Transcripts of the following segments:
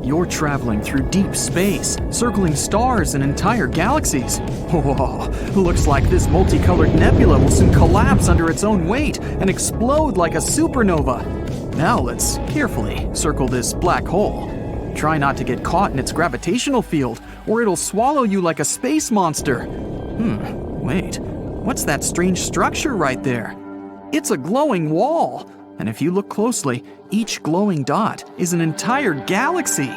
You're traveling through deep space, circling stars and entire galaxies. Whoa, looks like this multicolored nebula will soon collapse under its own weight and explode like a supernova. Now let's carefully circle this black hole. Try not to get caught in its gravitational field, or it'll swallow you like a space monster. Wait, what's that strange structure right there? It's a glowing wall, and if you look closely, each glowing dot is an entire galaxy.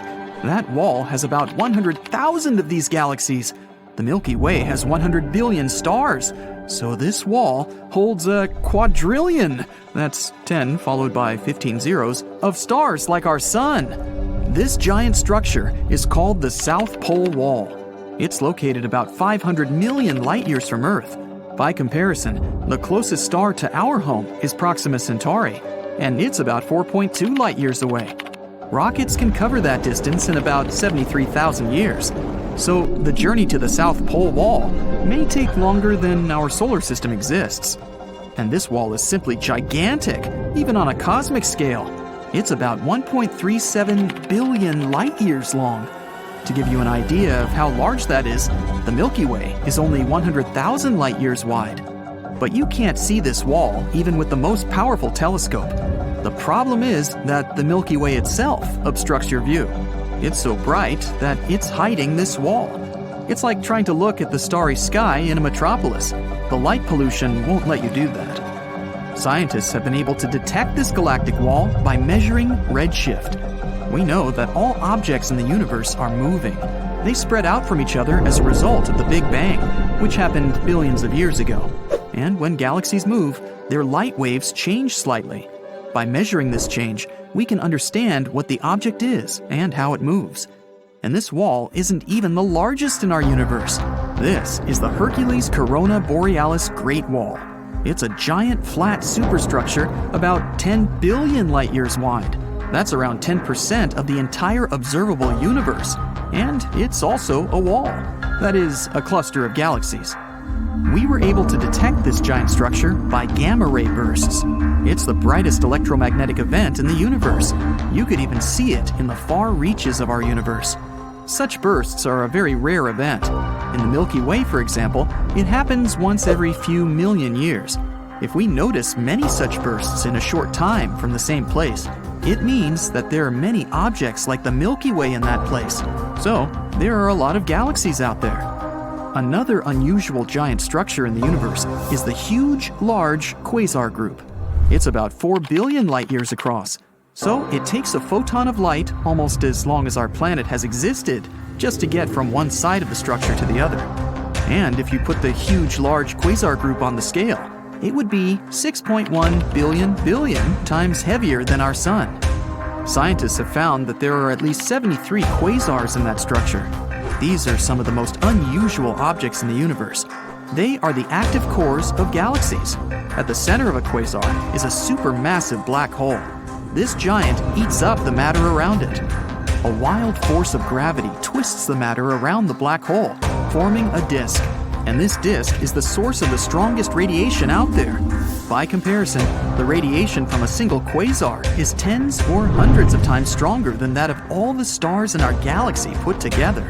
That wall has about 100,000 of these galaxies. The Milky Way has 100 billion stars, so this wall holds a quadrillion, that's 10 followed by 15 zeros, of stars like our sun. This giant structure is called the South Pole Wall. It's located about 500 million light years from Earth. By comparison, the closest star to our home is Proxima Centauri, and it's about 4.2 light years away. Rockets can cover that distance in about 73,000 years. So the journey to the South Pole Wall may take longer than our solar system exists. And this wall is simply gigantic, even on a cosmic scale. It's about 1.37 billion light years long. To give you an idea of how large that is, the Milky Way is only 100,000 light years wide. But you can't see this wall even with the most powerful telescope. The problem is that the Milky Way itself obstructs your view. It's so bright that it's hiding this wall. It's like trying to look at the starry sky in a metropolis. The light pollution won't let you do that. Scientists have been able to detect this galactic wall by measuring redshift. We know that all objects in the universe are moving. They spread out from each other as a result of the Big Bang, which happened billions of years ago. And when galaxies move, their light waves change slightly. By measuring this change, we can understand what the object is and how it moves. And this wall isn't even the largest in our universe. This is the Hercules Corona Borealis Great Wall. It's a giant flat superstructure about 10 billion light years wide. That's around 10% of the entire observable universe. And it's also a wall. That is, a cluster of galaxies. We were able to detect this giant structure by gamma ray bursts. It's the brightest electromagnetic event in the universe. You could even see it in the far reaches of our universe. Such bursts are a very rare event. In the Milky Way, for example, it happens once every few million years. If we notice many such bursts in a short time from the same place, it means that there are many objects like the Milky Way in that place. So, there are a lot of galaxies out there. Another unusual giant structure in the universe is the huge, large quasar group. It's about 4 billion light years across. So, it takes a photon of light almost as long as our planet has existed just to get from one side of the structure to the other. And if you put the huge, large quasar group on the scale, it would be 6.1 billion times heavier than our sun. Scientists have found that there are at least 73 quasars in that structure. These are some of the most unusual objects in the universe. They are the active cores of galaxies. At the center of a quasar is a supermassive black hole. This giant eats up the matter around it. A wild force of gravity twists the matter around the black hole, forming a disk. And this disk is the source of the strongest radiation out there. By comparison, the radiation from a single quasar is tens or hundreds of times stronger than that of all the stars in our galaxy put together.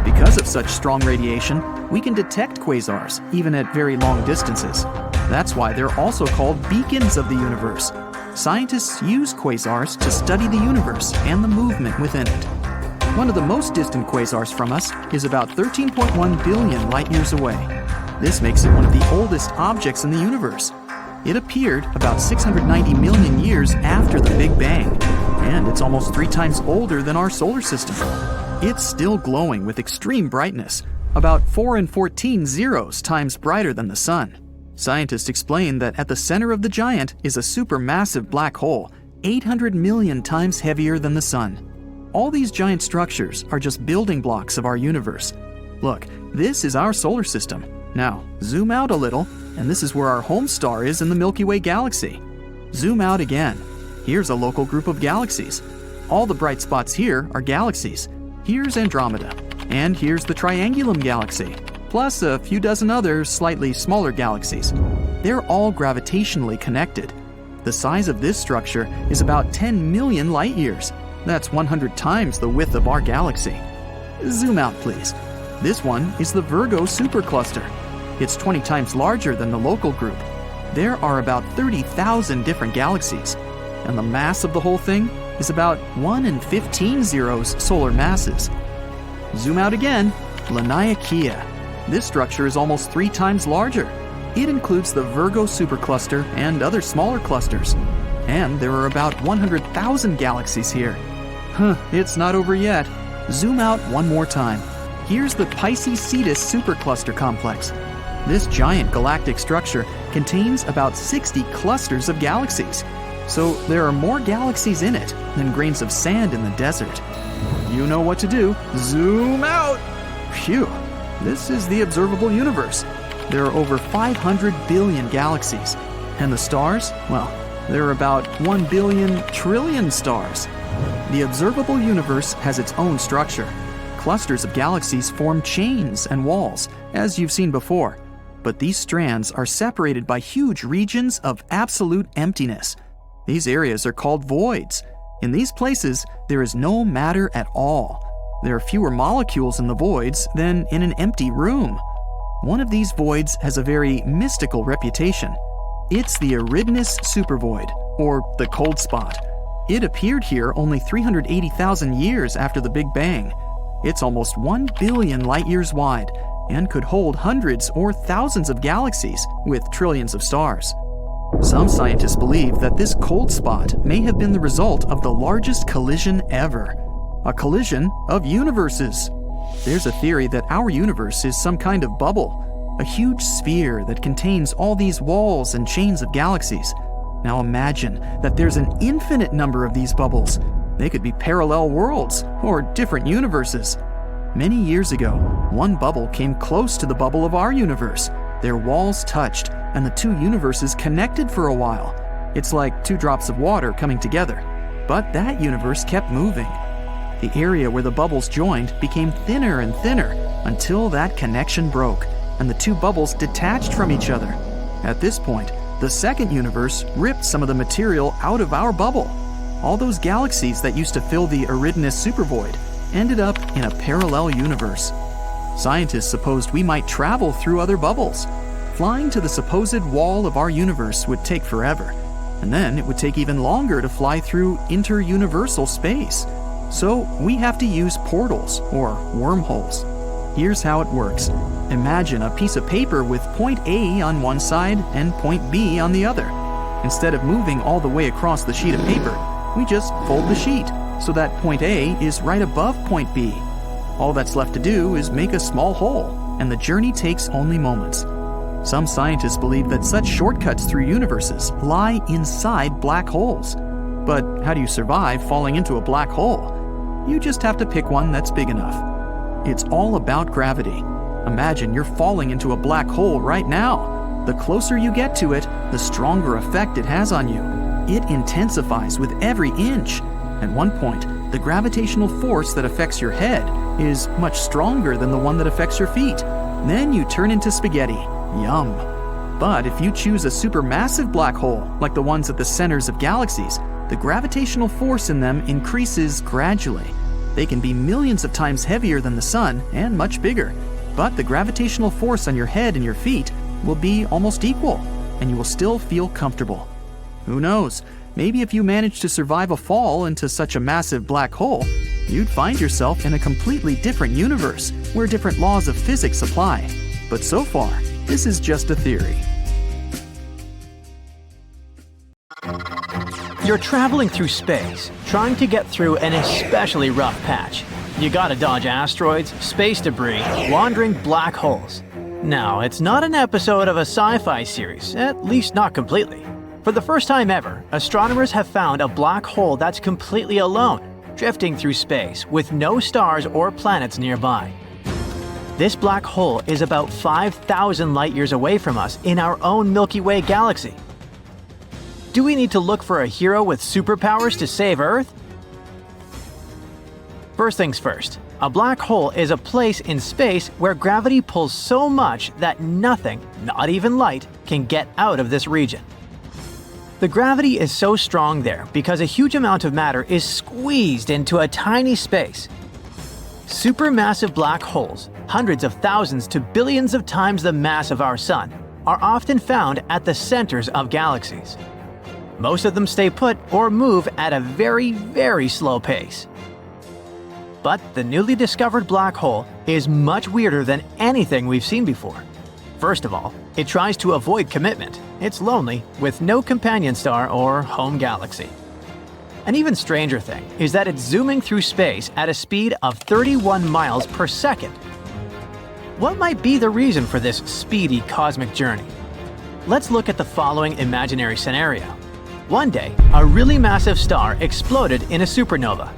Because of such strong radiation, we can detect quasars, even at very long distances. That's why they're also called beacons of the universe. Scientists use quasars to study the universe and the movement within it. One of the most distant quasars from us is about 13.1 billion light years away. This makes it one of the oldest objects in the universe. It appeared about 690 million years after the Big Bang, and it's almost 3 times older than our solar system. It's still glowing with extreme brightness, about 4 and 14 zeros times brighter than the sun. Scientists explain that at the center of the giant is a supermassive black hole, 800 million times heavier than the sun. All these giant structures are just building blocks of our universe. Look, this is our solar system. Now, zoom out a little, and this is where our home star is in the Milky Way Galaxy. Zoom out again. Here's a local group of galaxies. All the bright spots here are galaxies. Here's Andromeda, and here's the Triangulum Galaxy, plus a few dozen other slightly smaller galaxies. They're all gravitationally connected. The size of this structure is about 10 million light years. That's 100 times the width of our galaxy. Zoom out, please. This one is the Virgo supercluster. It's 20 times larger than the local group. There are about 30,000 different galaxies, and the mass of the whole thing is about 1 in 15 zeros solar masses. Zoom out again. Laniakea. This structure is almost 3 times larger. It includes the Virgo supercluster and other smaller clusters. And there are about 100,000 galaxies here. It's not over yet. Zoom out one more time. Here's the Pisces-Cetus supercluster complex. This giant galactic structure contains about 60 clusters of galaxies. So there are more galaxies in it than grains of sand in the desert. You know what to do. Zoom out! Phew! This is the observable universe. There are over 500 billion galaxies. And the stars? Well, there are about 1 billion trillion stars. The observable universe has its own structure. Clusters of galaxies form chains and walls, as you've seen before. But these strands are separated by huge regions of absolute emptiness. These areas are called voids. In these places, there is no matter at all. There are fewer molecules in the voids than in an empty room. One of these voids has a very mystical reputation. It's the Uranus supervoid, or the cold spot. It appeared here only 380,000 years after the Big Bang. It's almost 1 billion light-years wide and could hold hundreds or thousands of galaxies with trillions of stars. Some scientists believe that this cold spot may have been the result of the largest collision ever, a collision of universes. There's a theory that our universe is some kind of bubble, a huge sphere that contains all these walls and chains of galaxies. Now imagine that there's an infinite number of these bubbles. They could be parallel worlds or different universes. Many years ago, one bubble came close to the bubble of our universe. Their walls touched, and the two universes connected for a while. It's like 2 drops of water coming together. But that universe kept moving. The area where the bubbles joined became thinner and thinner until that connection broke, and the 2 bubbles detached from each other. At this point, the second universe ripped some of the material out of our bubble. All those galaxies that used to fill the Uranus supervoid ended up in a parallel universe. Scientists supposed we might travel through other bubbles. Flying to the supposed wall of our universe would take forever, and then it would take even longer to fly through interuniversal space. So we have to use portals, or wormholes. Here's how it works. Imagine a piece of paper with point A on one side and point B on the other. Instead of moving all the way across the sheet of paper, we just fold the sheet so that point A is right above point B. All that's left to do is make a small hole, and the journey takes only moments. Some scientists believe that such shortcuts through universes lie inside black holes. But how do you survive falling into a black hole? You just have to pick one that's big enough. It's all about gravity. Imagine you're falling into a black hole right now. The closer you get to it, the stronger effect it has on you. It intensifies with every inch. At one point, the gravitational force that affects your head is much stronger than the one that affects your feet. Then you turn into spaghetti. Yum. But if you choose a supermassive black hole, like the ones at the centers of galaxies, the gravitational force in them increases gradually. They can be millions of times heavier than the sun and much bigger, but the gravitational force on your head and your feet will be almost equal, and you will still feel comfortable. Who knows? Maybe if you managed to survive a fall into such a massive black hole, you'd find yourself in a completely different universe where different laws of physics apply. But so far, this is just a theory. You're traveling through space, trying to get through an especially rough patch. You gotta dodge asteroids, space debris, wandering black holes. Now, it's not an episode of a sci-fi series, at least not completely. For the first time ever, astronomers have found a black hole that's completely alone, drifting through space with no stars or planets nearby. This black hole is about 5,000 light-years away from us in our own Milky Way Galaxy. Do we need to look for a hero with superpowers to save Earth? First things first, a black hole is a place in space where gravity pulls so much that nothing, not even light, can get out of this region. The gravity is so strong there because a huge amount of matter is squeezed into a tiny space. Supermassive black holes, hundreds of thousands to billions of times the mass of our Sun, are often found at the centers of galaxies. Most of them stay put or move at a very, very slow pace. But the newly discovered black hole is much weirder than anything we've seen before. First of all, it tries to avoid commitment. It's lonely, with no companion star or home galaxy. An even stranger thing is that it's zooming through space at a speed of 31 miles per second. What might be the reason for this speedy cosmic journey? Let's look at the following imaginary scenario. One day, a really massive star exploded in a supernova.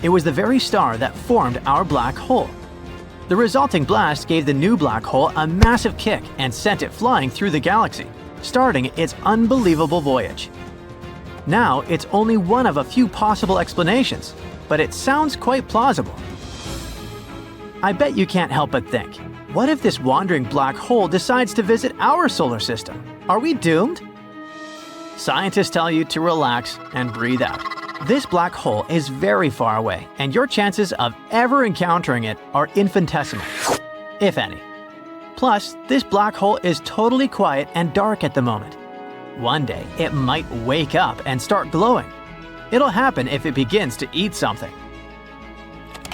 It was the very star that formed our black hole. The resulting blast gave the new black hole a massive kick and sent it flying through the galaxy, starting its unbelievable voyage. Now, it's only one of a few possible explanations, but it sounds quite plausible. I bet you can't help but think, what if this wandering black hole decides to visit our solar system? Are we doomed? Scientists tell you to relax and breathe out. This black hole is very far away, and your chances of ever encountering it are infinitesimal, if any. Plus, this black hole is totally quiet and dark at the moment. One day, it might wake up and start glowing. It'll happen if it begins to eat something.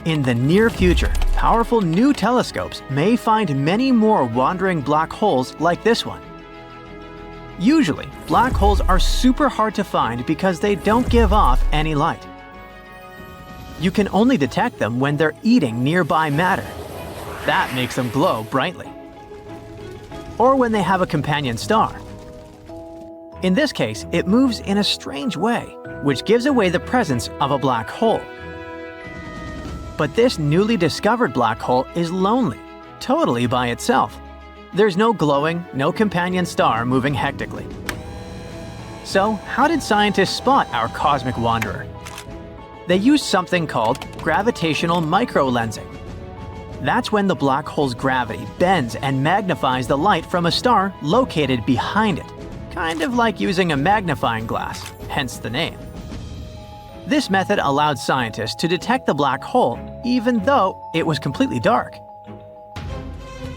In the near future, powerful new telescopes may find many more wandering black holes like this one. Usually, black holes are super hard to find because they don't give off any light. You can only detect them when they're eating nearby matter. That makes them glow brightly. Or when they have a companion star. In this case, it moves in a strange way, which gives away the presence of a black hole. But this newly discovered black hole is lonely, totally by itself. There's no glowing, no companion star moving hectically. So, how did scientists spot our cosmic wanderer? They used something called gravitational microlensing. That's when the black hole's gravity bends and magnifies the light from a star located behind it, kind of like using a magnifying glass, hence the name. This method allowed scientists to detect the black hole even though it was completely dark.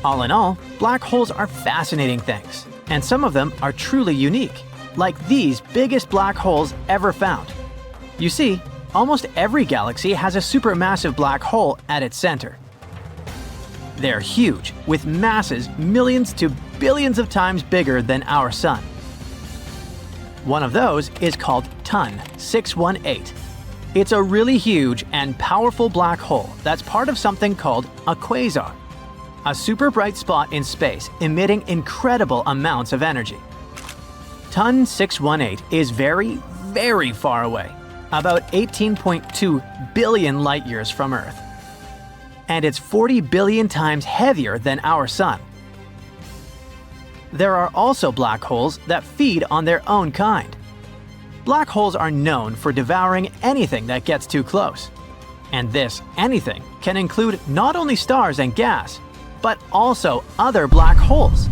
All in all, black holes are fascinating things, and some of them are truly unique, like these biggest black holes ever found. You see, almost every galaxy has a supermassive black hole at its center. They're huge, with masses millions to billions of times bigger than our Sun. One of those is called TUN 618. It's a really huge and powerful black hole that's part of something called a quasar, a super bright spot in space emitting incredible amounts of energy. TUN 618 is very, very far away, about 18.2 billion light-years from Earth. And it's 40 billion times heavier than our Sun. There are also black holes that feed on their own kind. Black holes are known for devouring anything that gets too close. And this anything can include not only stars and gas, but also other black holes.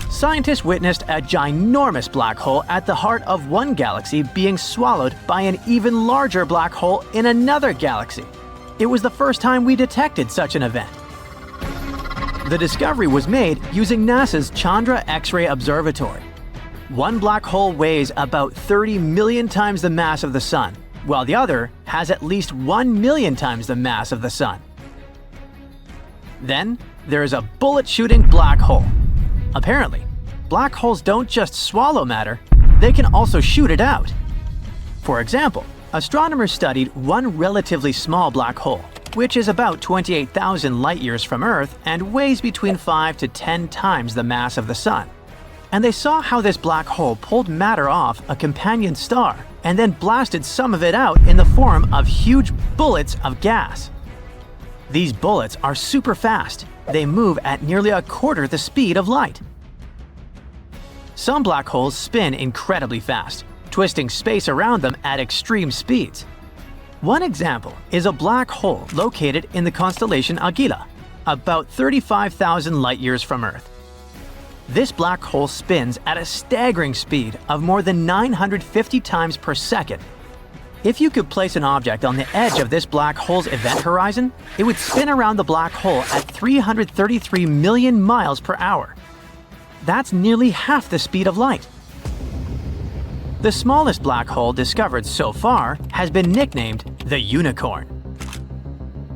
Scientists witnessed a ginormous black hole at the heart of one galaxy being swallowed by an even larger black hole in another galaxy. It was the first time we detected such an event. The discovery was made using NASA's Chandra X-ray Observatory. One black hole weighs about 30 million times the mass of the Sun, while the other has at least 1 million times the mass of the Sun. Then, there is a bullet-shooting black hole. Apparently, black holes don't just swallow matter, they can also shoot it out. For example, astronomers studied one relatively small black hole, which is about 28,000 light-years from Earth and weighs between 5 to 10 times the mass of the Sun. And they saw how this black hole pulled matter off a companion star and then blasted some of it out in the form of huge bullets of gas. These bullets are super fast. They move at nearly a quarter the speed of light. Some black holes spin incredibly fast, twisting space around them at extreme speeds. One example is a black hole located in the constellation Agila, about 35,000 light-years from Earth. This black hole spins at a staggering speed of more than 950 times per second. If you could place an object on the edge of this black hole's event horizon, it would spin around the black hole at 333 million miles per hour. That's nearly half the speed of light. The smallest black hole discovered so far has been nicknamed the Unicorn.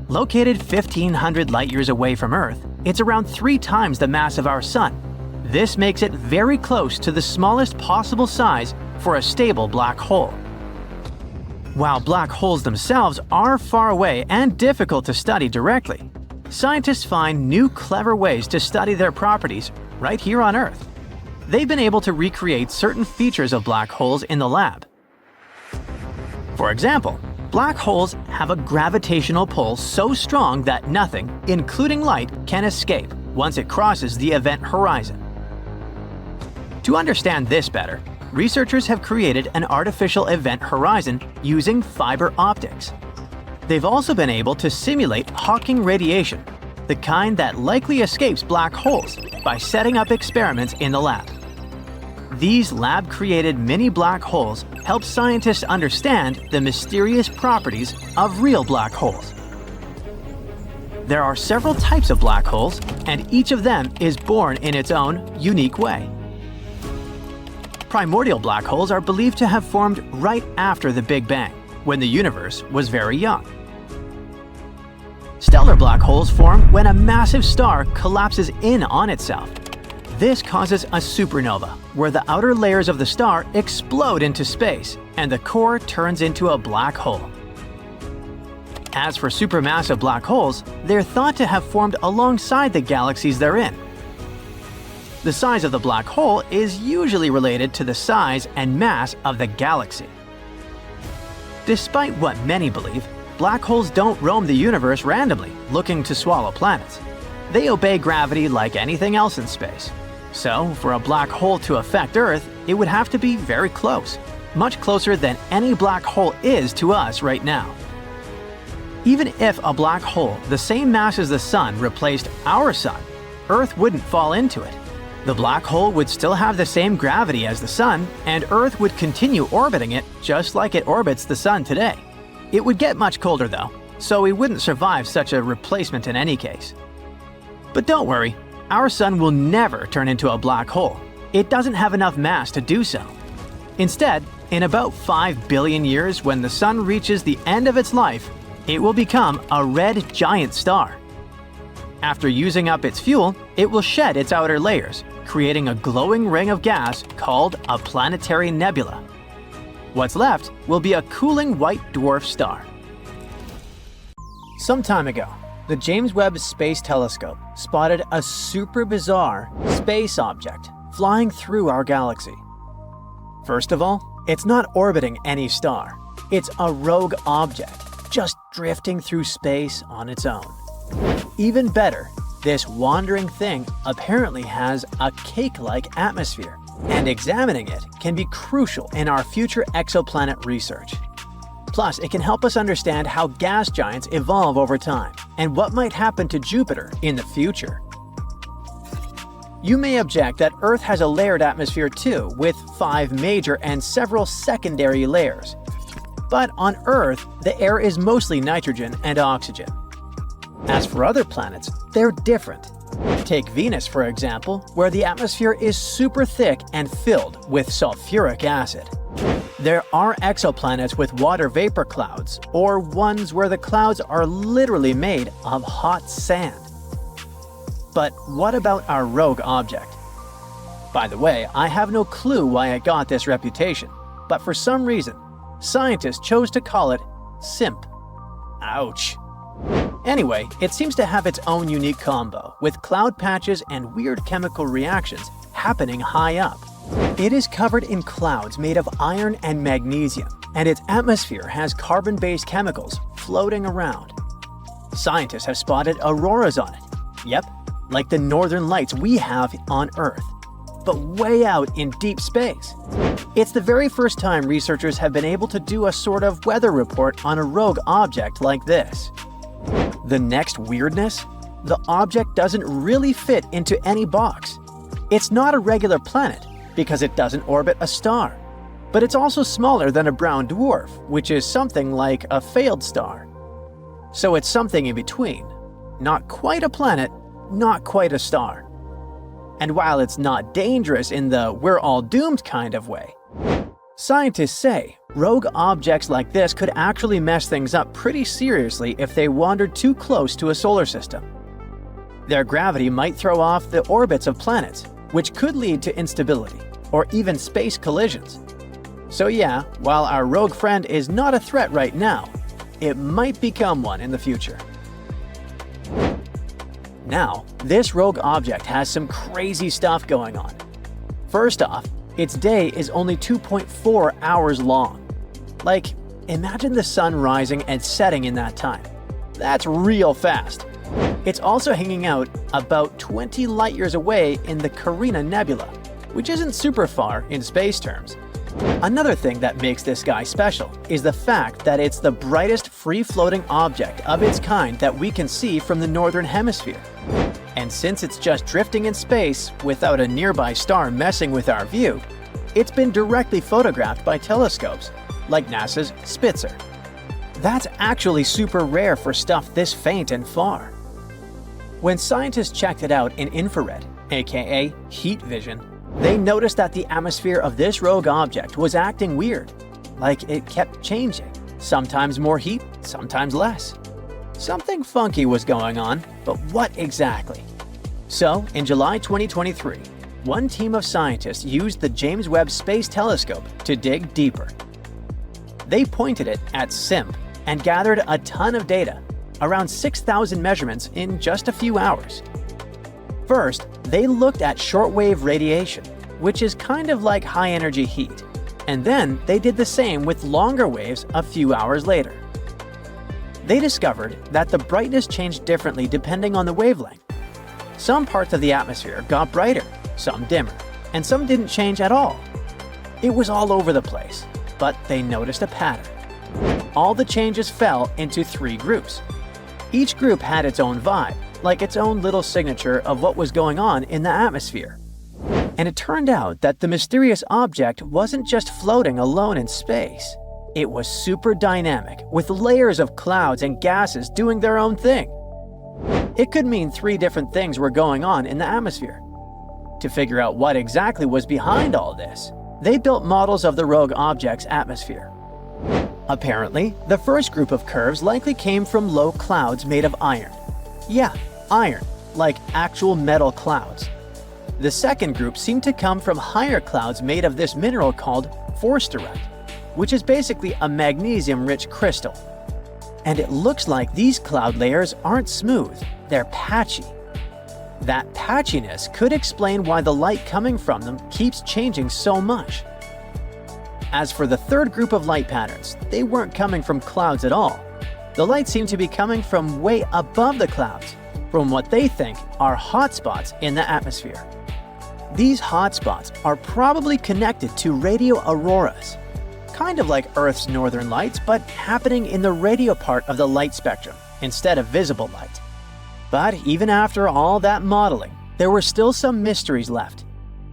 Located 1,500 light-years away from Earth, it's around 3 times the mass of our Sun. This makes it very close to the smallest possible size for a stable black hole. While black holes themselves are far away and difficult to study directly, scientists find new clever ways to study their properties right here on Earth. They've been able to recreate certain features of black holes in the lab. For example, black holes have a gravitational pull so strong that nothing, including light, can escape once it crosses the event horizon. To understand this better, researchers have created an artificial event horizon using fiber optics. They've also been able to simulate Hawking radiation, the kind that likely escapes black holes, by setting up experiments in the lab. These lab-created mini black holes help scientists understand the mysterious properties of real black holes. There are several types of black holes, and each of them is born in its own unique way. Primordial black holes are believed to have formed right after the Big Bang, when the universe was very young. Stellar black holes form when a massive star collapses in on itself. This causes a supernova, where the outer layers of the star explode into space, and the core turns into a black hole. As for supermassive black holes, they're thought to have formed alongside the galaxies they're in. The size of the black hole is usually related to the size and mass of the galaxy. Despite what many believe, black holes don't roam the universe randomly, looking to swallow planets. They obey gravity like anything else in space. So, for a black hole to affect Earth, it would have to be very close, much closer than any black hole is to us right now. Even if a black hole the same mass as the Sun replaced our Sun, Earth wouldn't fall into it. The black hole would still have the same gravity as the Sun, and Earth would continue orbiting it just like it orbits the Sun today. It would get much colder though, so we wouldn't survive such a replacement in any case. But don't worry, our Sun will never turn into a black hole. It doesn't have enough mass to do so. Instead, in about 5 billion years, when the Sun reaches the end of its life, it will become a red giant star. After using up its fuel, it will shed its outer layers, creating a glowing ring of gas called a planetary nebula. What's left will be a cooling white dwarf star. Some time ago, the James Webb Space Telescope spotted a super bizarre space object flying through our galaxy. First of all, it's not orbiting any star. It's a rogue object, just drifting through space on its own. Even better, this wandering thing apparently has a cake-like atmosphere, and examining it can be crucial in our future exoplanet research. Plus, it can help us understand how gas giants evolve over time, and what might happen to Jupiter in the future. You may object that Earth has a layered atmosphere too, with 5 major and several secondary layers. But on Earth, the air is mostly nitrogen and oxygen. As for other planets, they're different. Take Venus, for example, where the atmosphere is super thick and filled with sulfuric acid. There are exoplanets with water vapor clouds, or ones where the clouds are literally made of hot sand. But what about our rogue object? By the way, I have no clue why it got this reputation, but for some reason, scientists chose to call it SIMP. Ouch. Anyway, it seems to have its own unique combo, with cloud patches and weird chemical reactions happening high up. It is covered in clouds made of iron and magnesium, and its atmosphere has carbon-based chemicals floating around. Scientists have spotted auroras on it. Yep, like the northern lights we have on Earth, but way out in deep space. It's the very first time researchers have been able to do a sort of weather report on a rogue object like this. The next weirdness? The object doesn't really fit into any box. It's not a regular planet because it doesn't orbit a star, but it's also smaller than a brown dwarf, which is something like a failed star. So it's something in between. Not quite a planet, not quite a star. And while it's not dangerous in the we're all doomed kind of way, scientists say rogue objects like this could actually mess things up pretty seriously if they wandered too close to a solar system. Their gravity might throw off the orbits of planets, which could lead to instability or even space collisions. So yeah, while our rogue friend is not a threat right now, it might become one in the future. Now, this rogue object has some crazy stuff going on. First off, its day is only 2.4 hours long. Like, imagine the sun rising and setting in that time. That's real fast. It's also hanging out about 20 light-years away in the Carina Nebula, which isn't super far in space terms. Another thing that makes this guy special is the fact that it's the brightest free-floating object of its kind that we can see from the northern hemisphere. And since it's just drifting in space without a nearby star messing with our view, it's been directly photographed by telescopes, like NASA's Spitzer. That's actually super rare for stuff this faint and far. When scientists checked it out in infrared, aka heat vision, they noticed that the atmosphere of this rogue object was acting weird, like it kept changing, sometimes more heat, sometimes less. Something funky was going on, but what exactly? So, in July 2023, one team of scientists used the James Webb Space Telescope to dig deeper. They pointed it at SIMP and gathered a ton of data, around 6,000 measurements in just a few hours. First, they looked at shortwave radiation, which is kind of like high-energy heat, and then they did the same with longer waves a few hours later. They discovered that the brightness changed differently depending on the wavelength. Some parts of the atmosphere got brighter, some dimmer, and some didn't change at all. It was all over the place, but they noticed a pattern. All the changes fell into 3 groups. Each group had its own vibe, like its own little signature of what was going on in the atmosphere. And it turned out that the mysterious object wasn't just floating alone in space. It was super dynamic, with layers of clouds and gases doing their own thing. It could mean 3 different things were going on in the atmosphere. To figure out what exactly was behind all this, they built models of the rogue object's atmosphere. Apparently, the first group of curves likely came from low clouds made of iron. Yeah, iron, like actual metal clouds. The second group seemed to come from higher clouds made of this mineral called forsterite, which is basically a magnesium-rich crystal. And it looks like these cloud layers aren't smooth, they're patchy. That patchiness could explain why the light coming from them keeps changing so much. As for the third group of light patterns, they weren't coming from clouds at all. The light seemed to be coming from way above the clouds, from what they think are hotspots in the atmosphere. These hotspots are probably connected to radio auroras, kind of like Earth's northern lights, but happening in the radio part of the light spectrum instead of visible light. But even after all that modeling, there were still some mysteries left.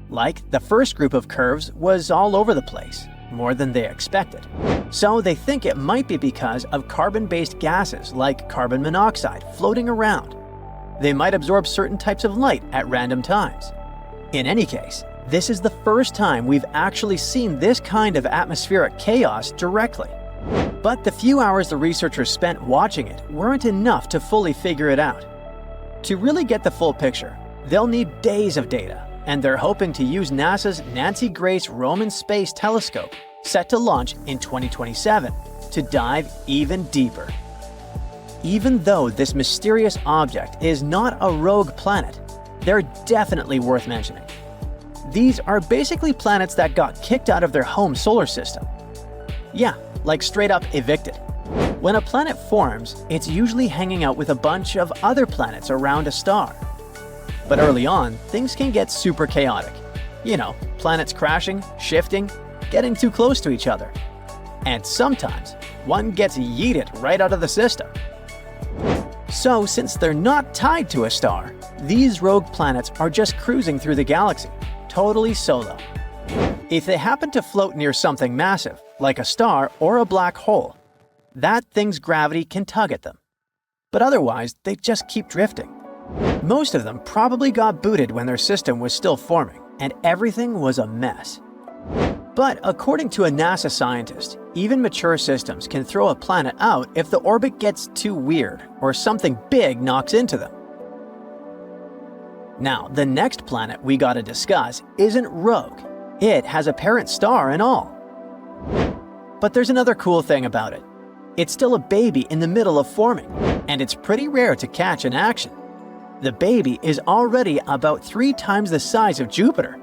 Like, the first group of curves was all over the place, more than they expected. So they think it might be because of carbon-based gases like carbon monoxide floating around. They might absorb certain types of light at random times. In any case, this is the first time we've actually seen this kind of atmospheric chaos directly. But the few hours the researchers spent watching it weren't enough to fully figure it out. To really get the full picture, they'll need days of data, and they're hoping to use NASA's Nancy Grace Roman Space Telescope, set to launch in 2027, to dive even deeper. Even though this mysterious object is not a rogue planet, they're definitely worth mentioning. These are basically planets that got kicked out of their home solar system. Yeah, like straight up evicted. When a planet forms, it's usually hanging out with a bunch of other planets around a star. But early on, things can get super chaotic. You know, planets crashing, shifting, getting too close to each other. And sometimes, one gets yeeted right out of the system. So, since they're not tied to a star, these rogue planets are just cruising through the galaxy, totally solo. If they happen to float near something massive, like a star or a black hole, that thing's gravity can tug at them. But otherwise, they just keep drifting. Most of them probably got booted when their system was still forming, and everything was a mess. But according to a NASA scientist, even mature systems can throw a planet out if the orbit gets too weird or something big knocks into them. Now, the next planet we gotta discuss isn't rogue. It has a parent star and all. But there's another cool thing about it. It's still a baby in the middle of forming, and it's pretty rare to catch in action. The baby is already about 3 times the size of Jupiter,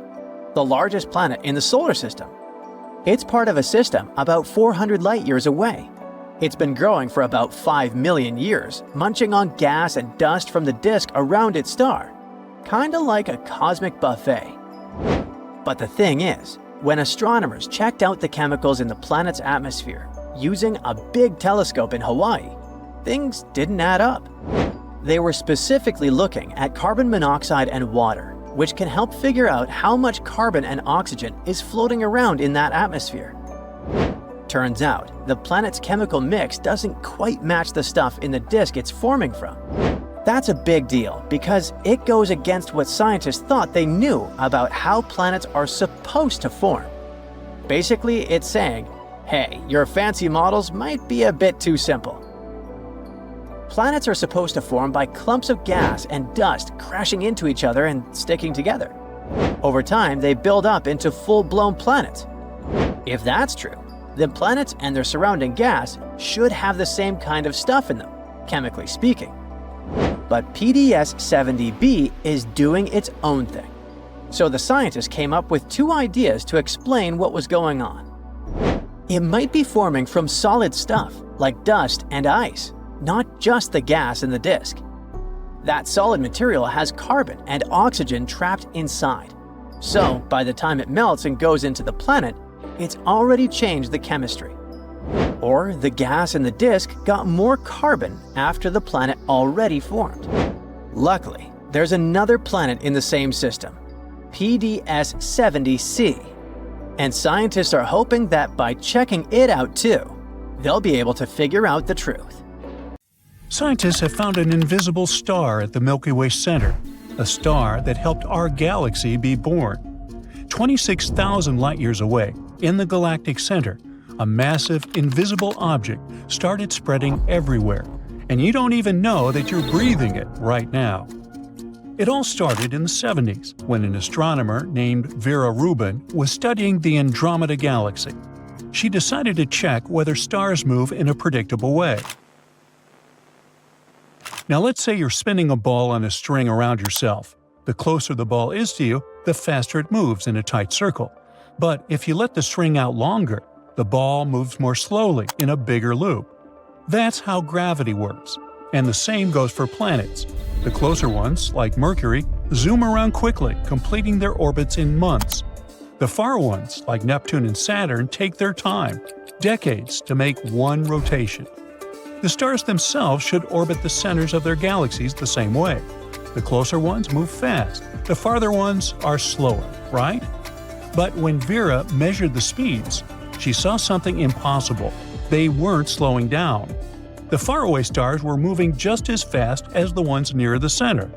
the largest planet in the solar system. It's part of a system about 400 light-years away. It's been growing for about 5 million years, munching on gas and dust from the disk around its star, kinda like a cosmic buffet. But the thing is, when astronomers checked out the chemicals in the planet's atmosphere using a big telescope in Hawaii, things didn't add up. They were specifically looking at carbon monoxide and water, which can help figure out how much carbon and oxygen is floating around in that atmosphere. Turns out, the planet's chemical mix doesn't quite match the stuff in the disk it's forming from. That's a big deal because it goes against what scientists thought they knew about how planets are supposed to form. Basically, it's saying, hey, your fancy models might be a bit too simple. Planets are supposed to form by clumps of gas and dust crashing into each other and sticking together. Over time, they build up into full-blown planets. If that's true, then planets and their surrounding gas should have the same kind of stuff in them, chemically speaking. But PDS-70b is doing its own thing. So the scientists came up with 2 ideas to explain what was going on. It might be forming from solid stuff, like dust and ice, not just the gas in the disk. That solid material has carbon and oxygen trapped inside. So, by the time it melts and goes into the planet, it's already changed the chemistry. Or the gas in the disk got more carbon after the planet already formed. Luckily, there's another planet in the same system, PDS-70c, and scientists are hoping that by checking it out too, they'll be able to figure out the truth. Scientists have found an invisible star at the Milky Way center, a star that helped our galaxy be born. 26,000 light-years away, in the galactic center, a massive, invisible object started spreading everywhere, and you don't even know that you're breathing it right now. It all started in the 70s, when an astronomer named Vera Rubin was studying the Andromeda Galaxy. She decided to check whether stars move in a predictable way. Now let's say you're spinning a ball on a string around yourself. The closer the ball is to you, the faster it moves in a tight circle. But if you let the string out longer, the ball moves more slowly in a bigger loop. That's how gravity works. And the same goes for planets. The closer ones, like Mercury, zoom around quickly, completing their orbits in months. The far ones, like Neptun and Saturn, take their time, decades, to make one rotation. The stars themselves should orbit the centers of their galaxies the same way. The closer ones move fast, the farther ones are slower, right? But when Vera measured the speeds, she saw something impossible. They weren't slowing down. The faraway stars were moving just as fast as the ones near the center.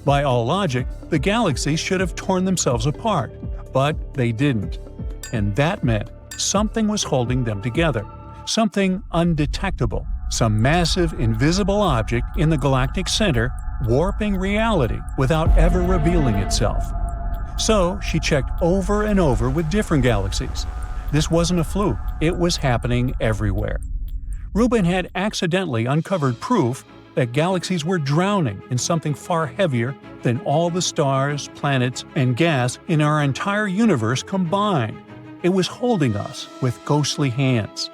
By all logic, the galaxies should have torn themselves apart, but they didn't. And that meant something was holding them together, something undetectable, some massive invisible object in the galactic center warping reality without ever revealing itself. So she checked over and over with different galaxies. This wasn't a fluke, it was happening everywhere. Rubin had accidentally uncovered proof that galaxies were drowning in something far heavier than all the stars, planets, and gas in our entire universe combined. It was holding us with ghostly hands.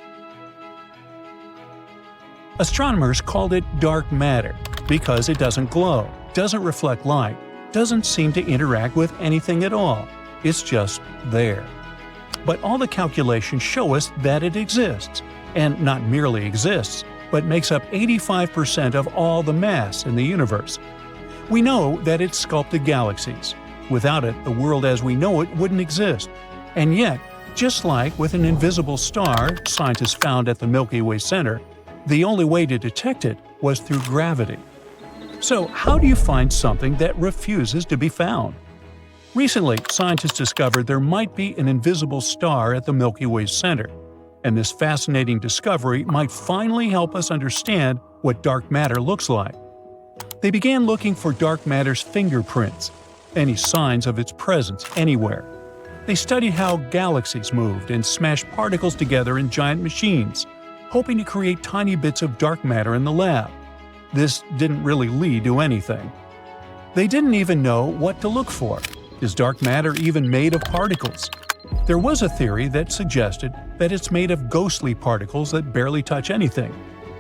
Astronomers called it dark matter because it doesn't glow, doesn't reflect light, doesn't seem to interact with anything at all. It's just there. But all the calculations show us that it exists, and not merely exists, but makes up 85% of all the mass in the universe. We know that it sculpted galaxies. Without it, the world as we know it wouldn't exist. And yet, just like with an invisible star scientists found at the Milky Way center, the only way to detect it was through gravity. So, how do you find something that refuses to be found? Recently, scientists discovered there might be an invisible star at the Milky Way center, and this fascinating discovery might finally help us understand what dark matter looks like. They began looking for dark matter's fingerprints, any signs of its presence anywhere. They studied how galaxies moved and smashed particles together in giant machines, hoping to create tiny bits of dark matter in the lab. This didn't really lead to anything. They didn't even know what to look for. Is dark matter even made of particles? There was a theory that suggested that it's made of ghostly particles that barely touch anything,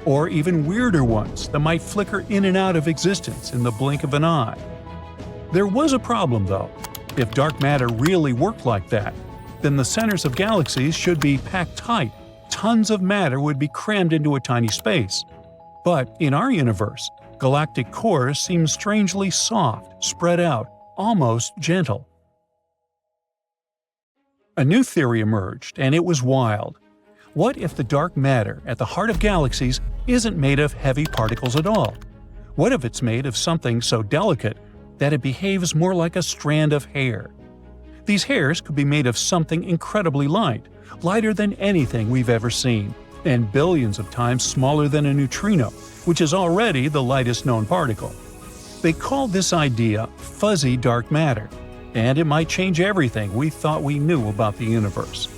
or even weirder ones that might flicker in and out of existence in the blink of an eye. There was a problem, though. If dark matter really worked like that, then the centers of galaxies should be packed tight. Tons of matter would be crammed into a tiny space. But in our universe, galactic cores seem strangely soft, spread out, almost gentle. A new theory emerged, and it was wild. What if the dark matter at the heart of galaxies isn't made of heavy particles at all? What if it's made of something so delicate that it behaves more like a strand of hair? These hairs could be made of something incredibly light, lighter than anything we've ever seen, and billions of times smaller than a neutrino, which is already the lightest known particle. They called this idea fuzzy dark matter, and it might change everything we thought we knew about the universe.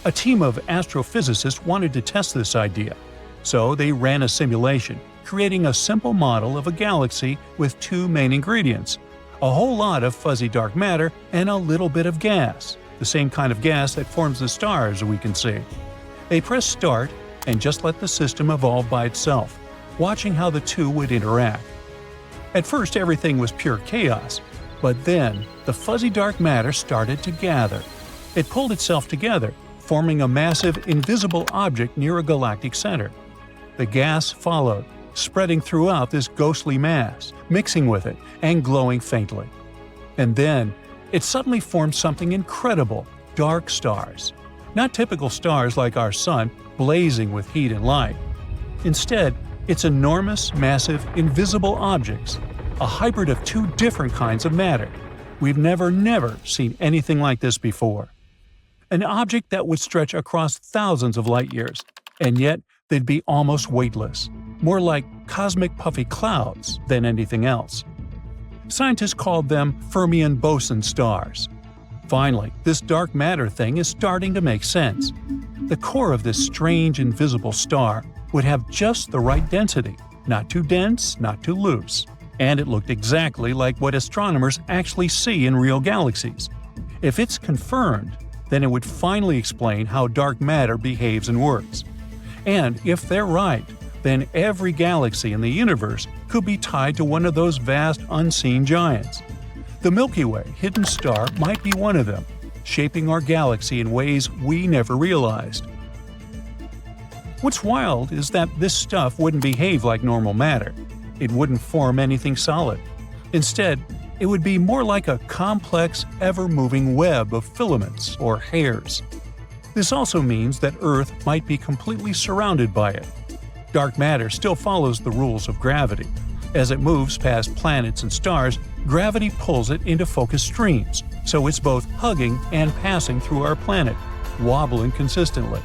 A team of astrophysicists wanted to test this idea, so they ran a simulation, creating a simple model of a galaxy with two main ingredients: a whole lot of fuzzy dark matter and a little bit of gas, the same kind of gas that forms the stars we can see. They pressed start and just let the system evolve by itself, watching how the two would interact. At first, everything was pure chaos, but then the fuzzy dark matter started to gather. It pulled itself together, forming a massive, invisible object near a galactic center. The gas followed, spreading throughout this ghostly mass, mixing with it and glowing faintly. And then, it suddenly formed something incredible: dark stars. Not typical stars like our sun, blazing with heat and light. Instead, it's enormous, massive, invisible objects, a hybrid of two different kinds of matter. We've never seen anything like this before. An object that would stretch across thousands of light years, and yet they'd be almost weightless, more like cosmic puffy clouds than anything else. Scientists called them Fermion boson stars. Finally, this dark matter thing is starting to make sense. The core of this strange invisible star would have just the right density, not too dense, not too loose. And it looked exactly like what astronomers actually see in real galaxies. If it's confirmed, then it would finally explain how dark matter behaves and works. And if they're right, then every galaxy in the universe could be tied to one of those vast unseen giants. The Milky Way hidden star might be one of them, shaping our galaxy in ways we never realized. What's wild is that this stuff wouldn't behave like normal matter. It wouldn't form anything solid. Instead, it would be more like a complex, ever-moving web of filaments or hairs. This also means that Earth might be completely surrounded by it. Dark matter still follows the rules of gravity. As it moves past planets and stars, gravity pulls it into focused streams, so it's both hugging and passing through our planet, wobbling consistently.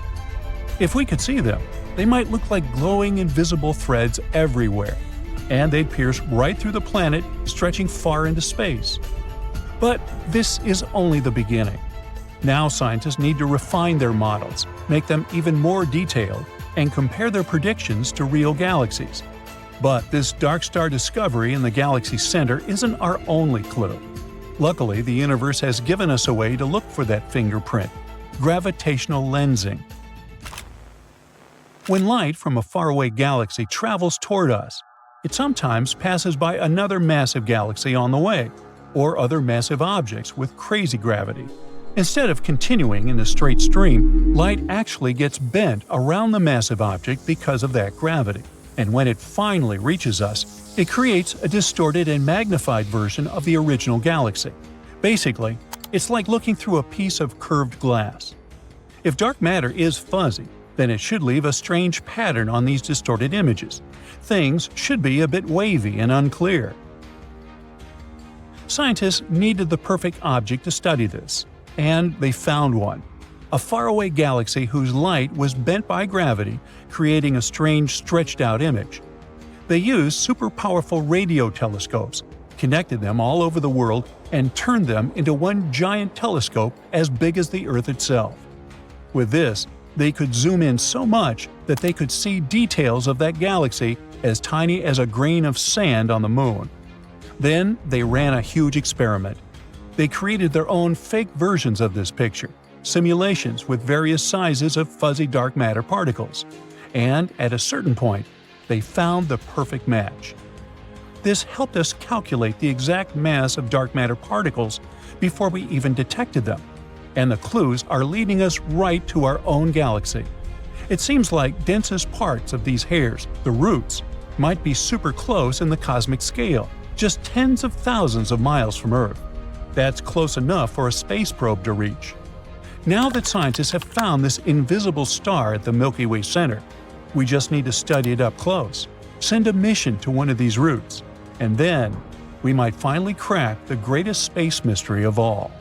If we could see them, they might look like glowing invisible threads everywhere, and they'd pierce right through the planet, stretching far into space. But this is only the beginning. Now scientists need to refine their models, make them even more detailed, and compare their predictions to real galaxies. But this dark star discovery in the galaxy center isn't our only clue. Luckily, the universe has given us a way to look for that fingerprint: gravitational lensing. When light from a faraway galaxy travels toward us, it sometimes passes by another massive galaxy on the way, or other massive objects with crazy gravity. Instead of continuing in a straight stream, light actually gets bent around the massive object because of that gravity. And when it finally reaches us, it creates a distorted and magnified version of the original galaxy. Basically, it's like looking through a piece of curved glass. If dark matter is fuzzy, then it should leave a strange pattern on these distorted images. Things should be a bit wavy and unclear. Scientists needed the perfect object to study this, and they found one. A faraway galaxy whose light was bent by gravity, creating a strange stretched-out image. They used super powerful radio telescopes, connected them all over the world, and turned them into one giant telescope as big as the Earth itself. With this, they could zoom in so much that they could see details of that galaxy as tiny as a grain of sand on the moon. Then they ran a huge experiment. They created their own fake versions of this picture, simulations with various sizes of fuzzy dark matter particles. And at a certain point, they found the perfect match. This helped us calculate the exact mass of dark matter particles before we even detected them. And the clues are leading us right to our own galaxy. It seems like densest parts of these hairs, the roots, might be super close in the cosmic scale, just tens of thousands of miles from Earth. That's close enough for a space probe to reach. Now that scientists have found this invisible star at the Milky Way center, we just need to study it up close, send a mission to one of these roots, and then we might finally crack the greatest space mystery of all.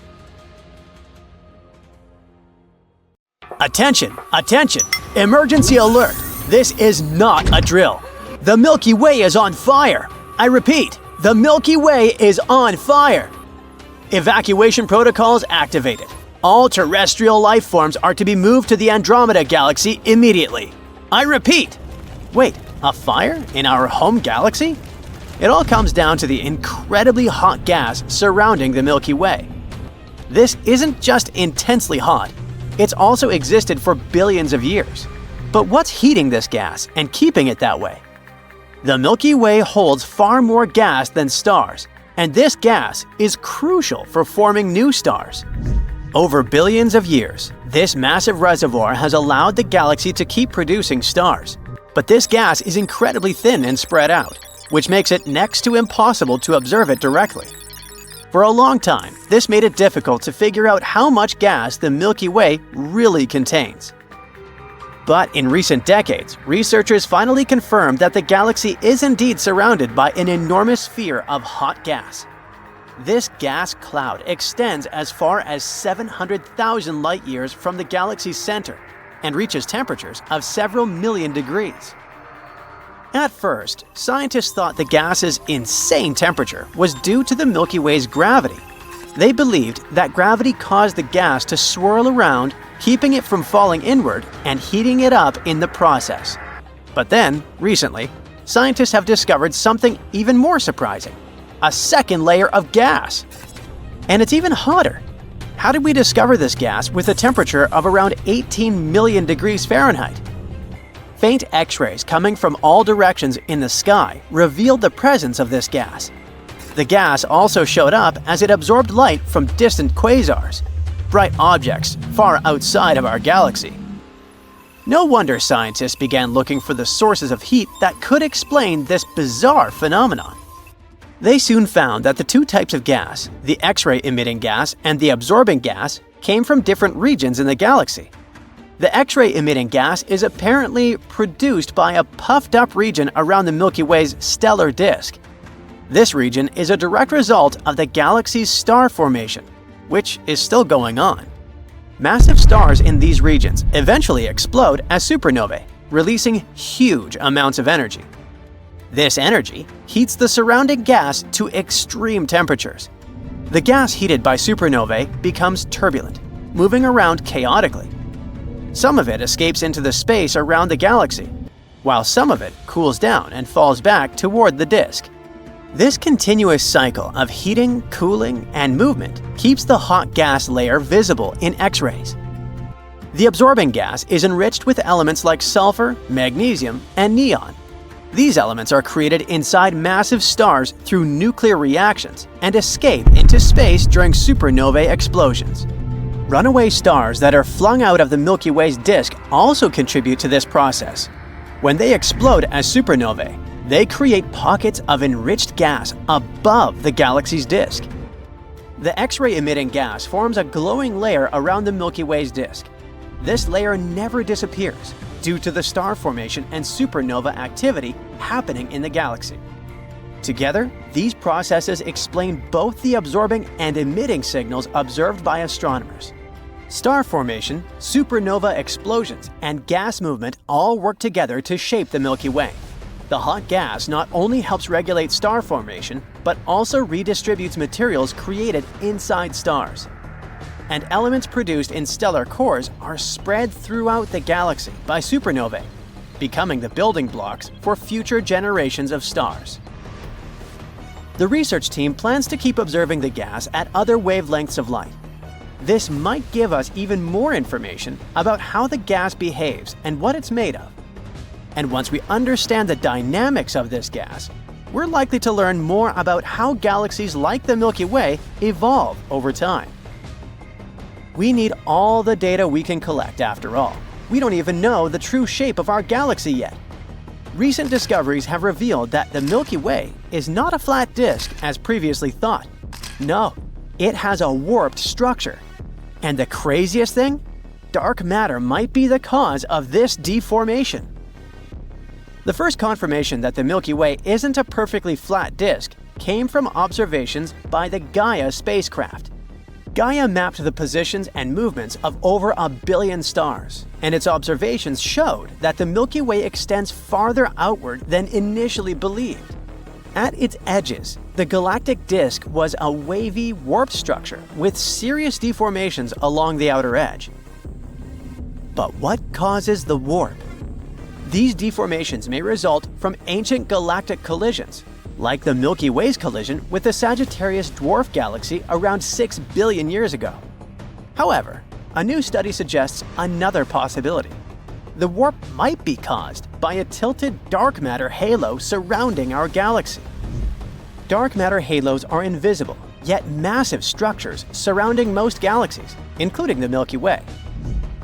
Attention! Attention! Emergency alert! This is not a drill. The Milky Way is on fire! I repeat, the Milky Way is on fire! Evacuation protocols activated. All terrestrial life forms are to be moved to the Andromeda Galaxy immediately. I repeat! Wait, a fire in our home galaxy? It all comes down to the incredibly hot gas surrounding the Milky Way. This isn't just intensely hot, it's also existed for billions of years. But what's heating this gas and keeping it that way? The Milky Way holds far more gas than stars, and this gas is crucial for forming new stars. Over billions of years, this massive reservoir has allowed the galaxy to keep producing stars. But this gas is incredibly thin and spread out, which makes it next to impossible to observe it directly. For a long time, this made it difficult to figure out how much gas the Milky Way really contains. But in recent decades, researchers finally confirmed that the galaxy is indeed surrounded by an enormous sphere of hot gas. This gas cloud extends as far as 700,000 light-years from the galaxy's center and reaches temperatures of several million degrees. At first, scientists thought the gas's insane temperature was due to the Milky Way's gravity. They believed that gravity caused the gas to swirl around, keeping it from falling inward and heating it up in the process. But then, recently, scientists have discovered something even more surprising: a second layer of gas. And it's even hotter. How did we discover this gas with a temperature of around 18 million degrees Fahrenheit? Faint X-rays coming from all directions in the sky revealed the presence of this gas. The gas also showed up as it absorbed light from distant quasars, bright objects far outside of our galaxy. No wonder scientists began looking for the sources of heat that could explain this bizarre phenomenon. They soon found that the two types of gas, the X-ray emitting gas and the absorbing gas, came from different regions in the galaxy. The X-ray emitting gas is apparently produced by a puffed-up region around the Milky Way's stellar disk. This region is a direct result of the galaxy's star formation, which is still going on. Massive stars in these regions eventually explode as supernovae, releasing huge amounts of energy. This energy heats the surrounding gas to extreme temperatures. The gas heated by supernovae becomes turbulent, moving around chaotically. Some of it escapes into the space around the galaxy, while some of it cools down and falls back toward the disk. This continuous cycle of heating, cooling, and movement keeps the hot gas layer visible in X-rays. The absorbing gas is enriched with elements like sulfur, magnesium, and neon. These elements are created inside massive stars through nuclear reactions and escape into space during supernovae explosions. Runaway stars that are flung out of the Milky Way's disk also contribute to this process. When they explode as supernovae, they create pockets of enriched gas above the galaxy's disk. The X-ray emitting gas forms a glowing layer around the Milky Way's disk. This layer never disappears due to the star formation and supernova activity happening in the galaxy. Together, these processes explain both the absorbing and emitting signals observed by astronomers. Star formation, supernova explosions, and gas movement all work together to shape the Milky Way. The hot gas not only helps regulate star formation, but also redistributes materials created inside stars. And elements produced in stellar cores are spread throughout the galaxy by supernovae, becoming the building blocks for future generations of stars. The research team plans to keep observing the gas at other wavelengths of light. This might give us even more information about how the gas behaves and what it's made of. And once we understand the dynamics of this gas, we're likely to learn more about how galaxies like the Milky Way evolve over time. We need all the data we can collect after all. We don't even know the true shape of our galaxy yet. Recent discoveries have revealed that the Milky Way is not a flat disk as previously thought. No, it has a warped structure. And the craziest thing? Dark matter might be the cause of this deformation. The first confirmation that the Milky Way isn't a perfectly flat disk came from observations by the Gaia spacecraft. Gaia mapped the positions and movements of over 1 billion stars, and its observations showed that the Milky Way extends farther outward than initially believed. At its edges, the galactic disk was a wavy, warped structure with serious deformations along the outer edge. But what causes the warp? These deformations may result from ancient galactic collisions, like the Milky Way's collision with the Sagittarius dwarf galaxy around 6 billion years ago. However, a new study suggests another possibility. The warp might be caused by a tilted dark matter halo surrounding our galaxy. Dark matter halos are invisible, yet massive structures surrounding most galaxies, including the Milky Way.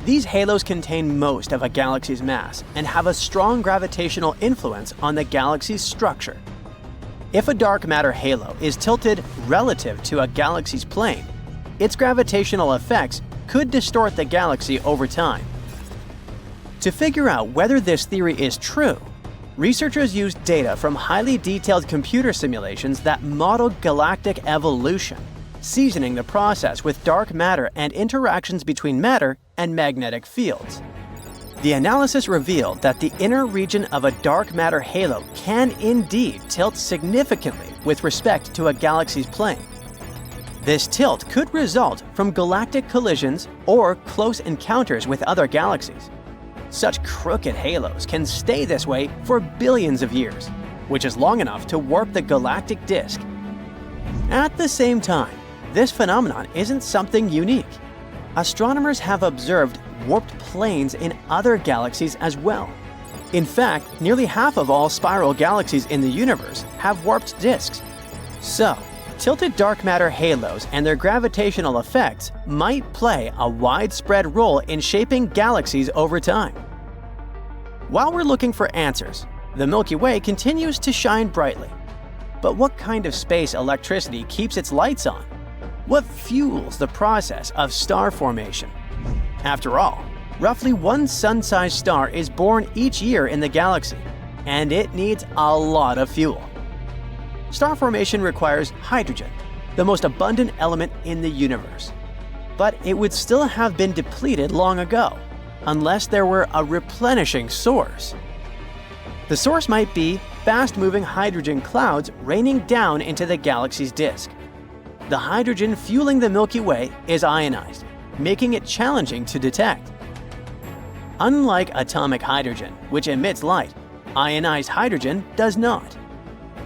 These halos contain most of a galaxy's mass and have a strong gravitational influence on the galaxy's structure. If a dark matter halo is tilted relative to a galaxy's plane, its gravitational effects could distort the galaxy over time. To figure out whether this theory is true, researchers used data from highly detailed computer simulations that modeled galactic evolution, seasoning the process with dark matter and interactions between matter and magnetic fields. The analysis revealed that the inner region of a dark matter halo can indeed tilt significantly with respect to a galaxy's plane. This tilt could result from galactic collisions or close encounters with other galaxies. Such crooked halos can stay this way for billions of years, which is long enough to warp the galactic disk. At the same time, this phenomenon isn't something unique. Astronomers have observed warped planes in other galaxies as well. In fact, nearly half of all spiral galaxies in the universe have warped disks. So, tilted dark matter halos and their gravitational effects might play a widespread role in shaping galaxies over time. While we're looking for answers, the Milky Way continues to shine brightly. But what kind of space electricity keeps its lights on? What fuels the process of star formation? After all, roughly 1 sun-sized star is born each year in the galaxy, and it needs a lot of fuel. Star formation requires hydrogen, the most abundant element in the universe. But it would still have been depleted long ago, unless there were a replenishing source. The source might be fast-moving hydrogen clouds raining down into the galaxy's disk. The hydrogen fueling the Milky Way is ionized, making it challenging to detect. Unlike atomic hydrogen, which emits light, ionized hydrogen does not.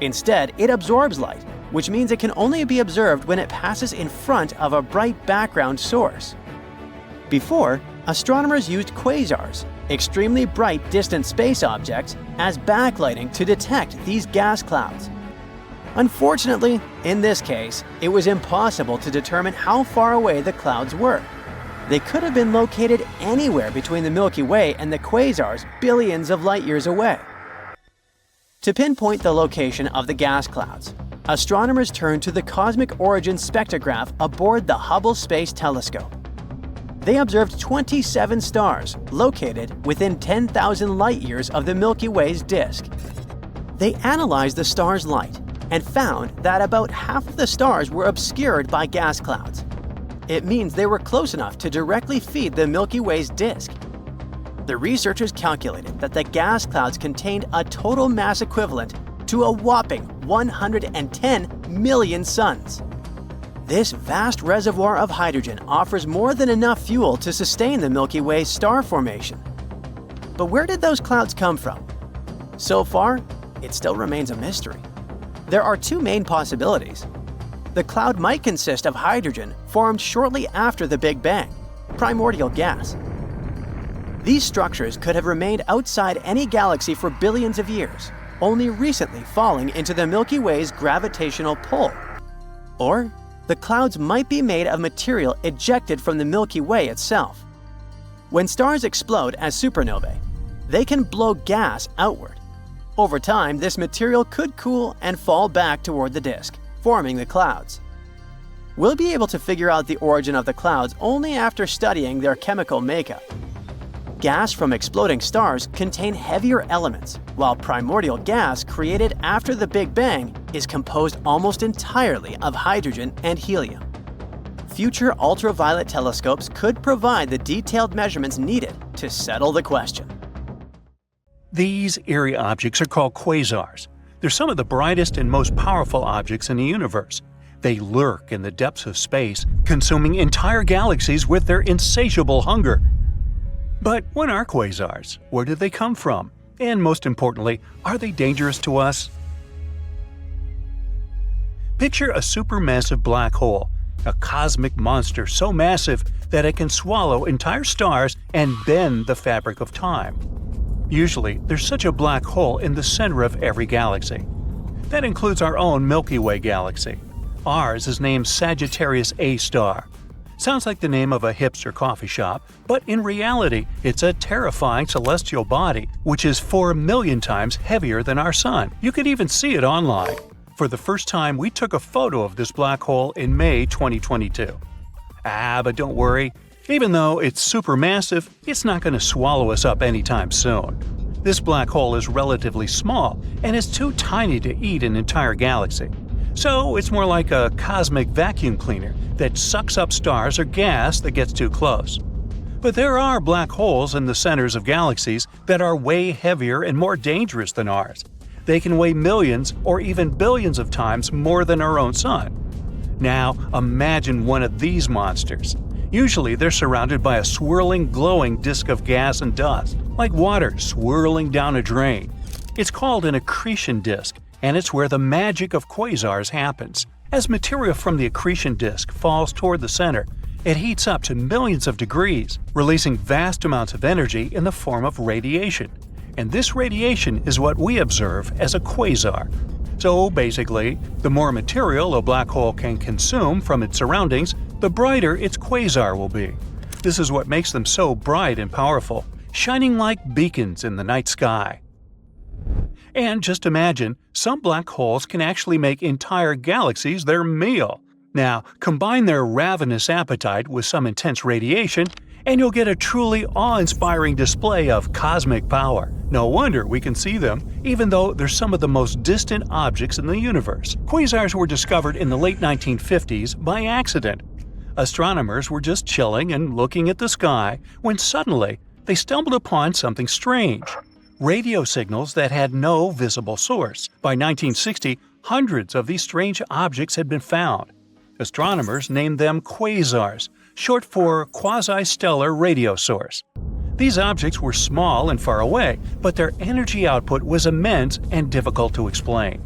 Instead, it absorbs light, which means it can only be observed when it passes in front of a bright background source. Before, astronomers used quasars, extremely bright distant space objects, as backlighting to detect these gas clouds. Unfortunately, in this case, it was impossible to determine how far away the clouds were. They could have been located anywhere between the Milky Way and the quasars billions of light years away. To pinpoint the location of the gas clouds, astronomers turned to the cosmic origin spectrograph aboard the Hubble Space Telescope. They observed 27 stars located within 10,000 light-years of the Milky Way's disk. They analyzed the stars' light and found that about half of the stars were obscured by gas clouds. It means they were close enough to directly feed the Milky Way's disk. The researchers calculated that the gas clouds contained a total mass equivalent to a whopping 110 million suns. This vast reservoir of hydrogen offers more than enough fuel to sustain the Milky Way's star formation. But where did those clouds come from? So far, it still remains a mystery. There are two main possibilities. The cloud might consist of hydrogen formed shortly after the Big Bang, primordial gas. These structures could have remained outside any galaxy for billions of years, only recently falling into the Milky Way's gravitational pull. Or the clouds might be made of material ejected from the Milky Way itself. When stars explode as supernovae, they can blow gas outward. Over time, this material could cool and fall back toward the disk, forming the clouds. We'll be able to figure out the origin of the clouds only after studying their chemical makeup. Gas from exploding stars contain heavier elements, while primordial gas created after the Big Bang is composed almost entirely of hydrogen and helium. Future ultraviolet telescopes could provide the detailed measurements needed to settle the question. These eerie objects are called quasars. They're some of the brightest and most powerful objects in the universe. They lurk in the depths of space, consuming entire galaxies with their insatiable hunger. But what are quasars? Where did they come from? And most importantly, are they dangerous to us? Picture a supermassive black hole, a cosmic monster so massive that it can swallow entire stars and bend the fabric of time. Usually, there's such a black hole in the center of every galaxy. That includes our own Milky Way Galaxy. Ours is named Sagittarius A star. Sounds like the name of a hipster coffee shop, but in reality, it's a terrifying celestial body which is 4 million times heavier than our Sun. You could even see it online. For the first time, we took a photo of this black hole in May 2022. But don't worry. Even though it's supermassive, it's not going to swallow us up anytime soon. This black hole is relatively small and is too tiny to eat an entire galaxy. So it's more like a cosmic vacuum cleaner that sucks up stars or gas that gets too close. But there are black holes in the centers of galaxies that are way heavier and more dangerous than ours. They can weigh millions or even billions of times more than our own Sun. Now, imagine one of these monsters. Usually they're surrounded by a swirling, glowing disk of gas and dust, like water swirling down a drain. It's called an accretion disk, and it's where the magic of quasars happens. As material from the accretion disk falls toward the center, it heats up to millions of degrees, releasing vast amounts of energy in the form of radiation. And this radiation is what we observe as a quasar. So basically, the more material a black hole can consume from its surroundings, the brighter its quasar will be. This is what makes them so bright and powerful, shining like beacons in the night sky. And just imagine, some black holes can actually make entire galaxies their meal. Now, combine their ravenous appetite with some intense radiation, and you'll get a truly awe-inspiring display of cosmic power. No wonder we can see them, even though they're some of the most distant objects in the universe. Quasars were discovered in the late 1950s by accident. Astronomers were just chilling and looking at the sky when suddenly they stumbled upon something strange. Radio signals that had no visible source. By 1960, hundreds of these strange objects had been found. Astronomers named them quasars, short for quasi-stellar radio source. These objects were small and far away, but their energy output was immense and difficult to explain.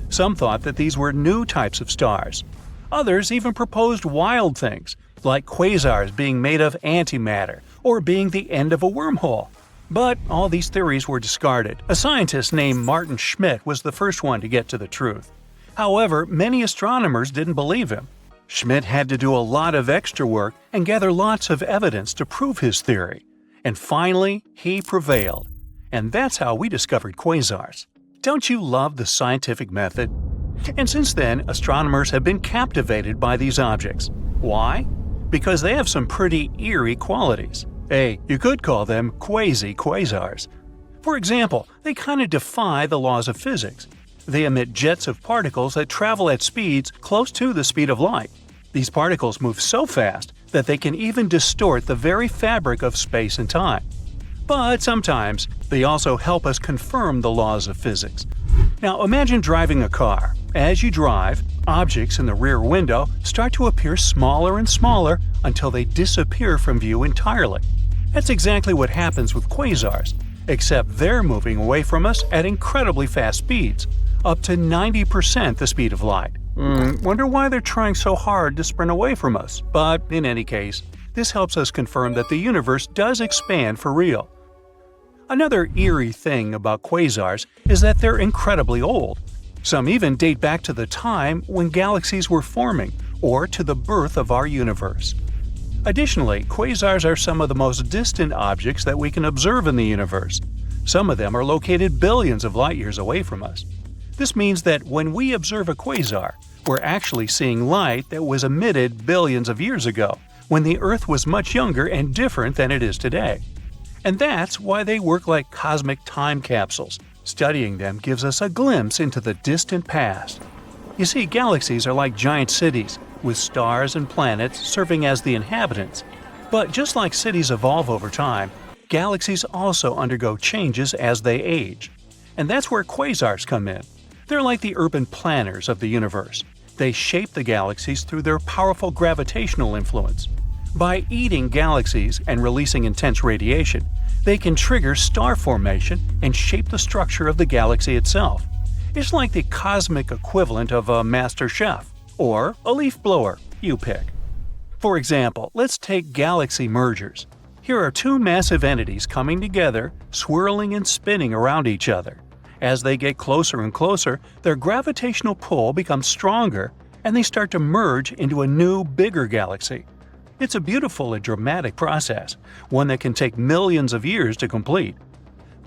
Some thought that these were new types of stars. Others even proposed wild things, like quasars being made of antimatter or being the end of a wormhole. But all these theories were discarded. A scientist named Martin Schmidt was the first one to get to the truth. However, many astronomers didn't believe him. Schmidt had to do a lot of extra work and gather lots of evidence to prove his theory. And finally, he prevailed. And that's how we discovered quasars. Don't you love the scientific method? And since then, astronomers have been captivated by these objects. Why? Because they have some pretty eerie qualities. Hey, you could call them quasi-quasars. For example, they kind of defy the laws of physics. They emit jets of particles that travel at speeds close to the speed of light. These particles move so fast that they can even distort the very fabric of space and time. But sometimes, they also help us confirm the laws of physics. Now imagine driving a car. As you drive, objects in the rear window start to appear smaller and smaller until they disappear from view entirely. That's exactly what happens with quasars, except they're moving away from us at incredibly fast speeds, up to 90% the speed of light. Wonder why they're trying so hard to sprint away from us. But in any case, this helps us confirm that the universe does expand for real. Another eerie thing about quasars is that they're incredibly old. Some even date back to the time when galaxies were forming, or to the birth of our universe. Additionally, quasars are some of the most distant objects that we can observe in the universe. Some of them are located billions of light years away from us. This means that when we observe a quasar, we're actually seeing light that was emitted billions of years ago, when the Earth was much younger and different than it is today. And that's why they work like cosmic time capsules. Studying them gives us a glimpse into the distant past. You see, galaxies are like giant cities, with stars and planets serving as the inhabitants. But just like cities evolve over time, galaxies also undergo changes as they age. And that's where quasars come in. They're like the urban planners of the universe. They shape the galaxies through their powerful gravitational influence. By eating galaxies and releasing intense radiation, they can trigger star formation and shape the structure of the galaxy itself. It's like the cosmic equivalent of a master chef, or a leaf blower, you pick. For example, let's take galaxy mergers. Here are two massive entities coming together, swirling and spinning around each other. As they get closer and closer, their gravitational pull becomes stronger, and they start to merge into a new, bigger galaxy. It's a beautiful and dramatic process, one that can take millions of years to complete.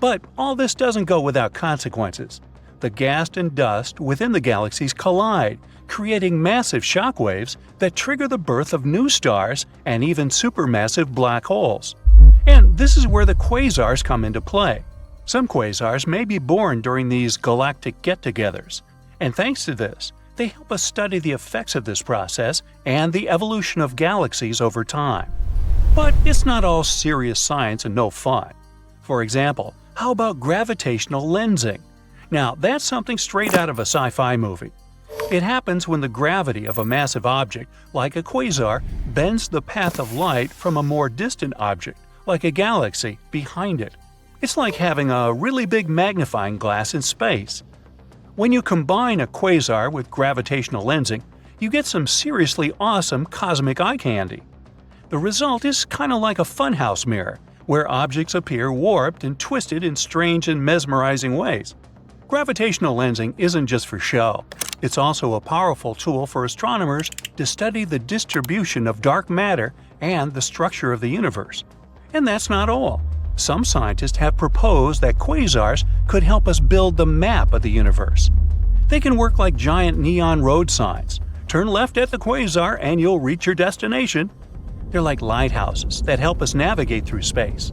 But all this doesn't go without consequences. The gas and dust within the galaxies collide, creating massive shockwaves that trigger the birth of new stars and even supermassive black holes. And this is where the quasars come into play. Some quasars may be born during these galactic get-togethers, and thanks to this, they help us study the effects of this process and the evolution of galaxies over time. But it's not all serious science and no fun. For example, how about gravitational lensing? Now, that's something straight out of a sci-fi movie. It happens when the gravity of a massive object, like a quasar, bends the path of light from a more distant object, like a galaxy, behind it. It's like having a really big magnifying glass in space. When you combine a quasar with gravitational lensing, you get some seriously awesome cosmic eye candy. The result is kind of like a funhouse mirror, where objects appear warped and twisted in strange and mesmerizing ways. Gravitational lensing isn't just for show. It's also a powerful tool for astronomers to study the distribution of dark matter and the structure of the universe. And that's not all. Some scientists have proposed that quasars could help us build the map of the universe. They can work like giant neon road signs. Turn left at the quasar and you'll reach your destination. They're like lighthouses that help us navigate through space.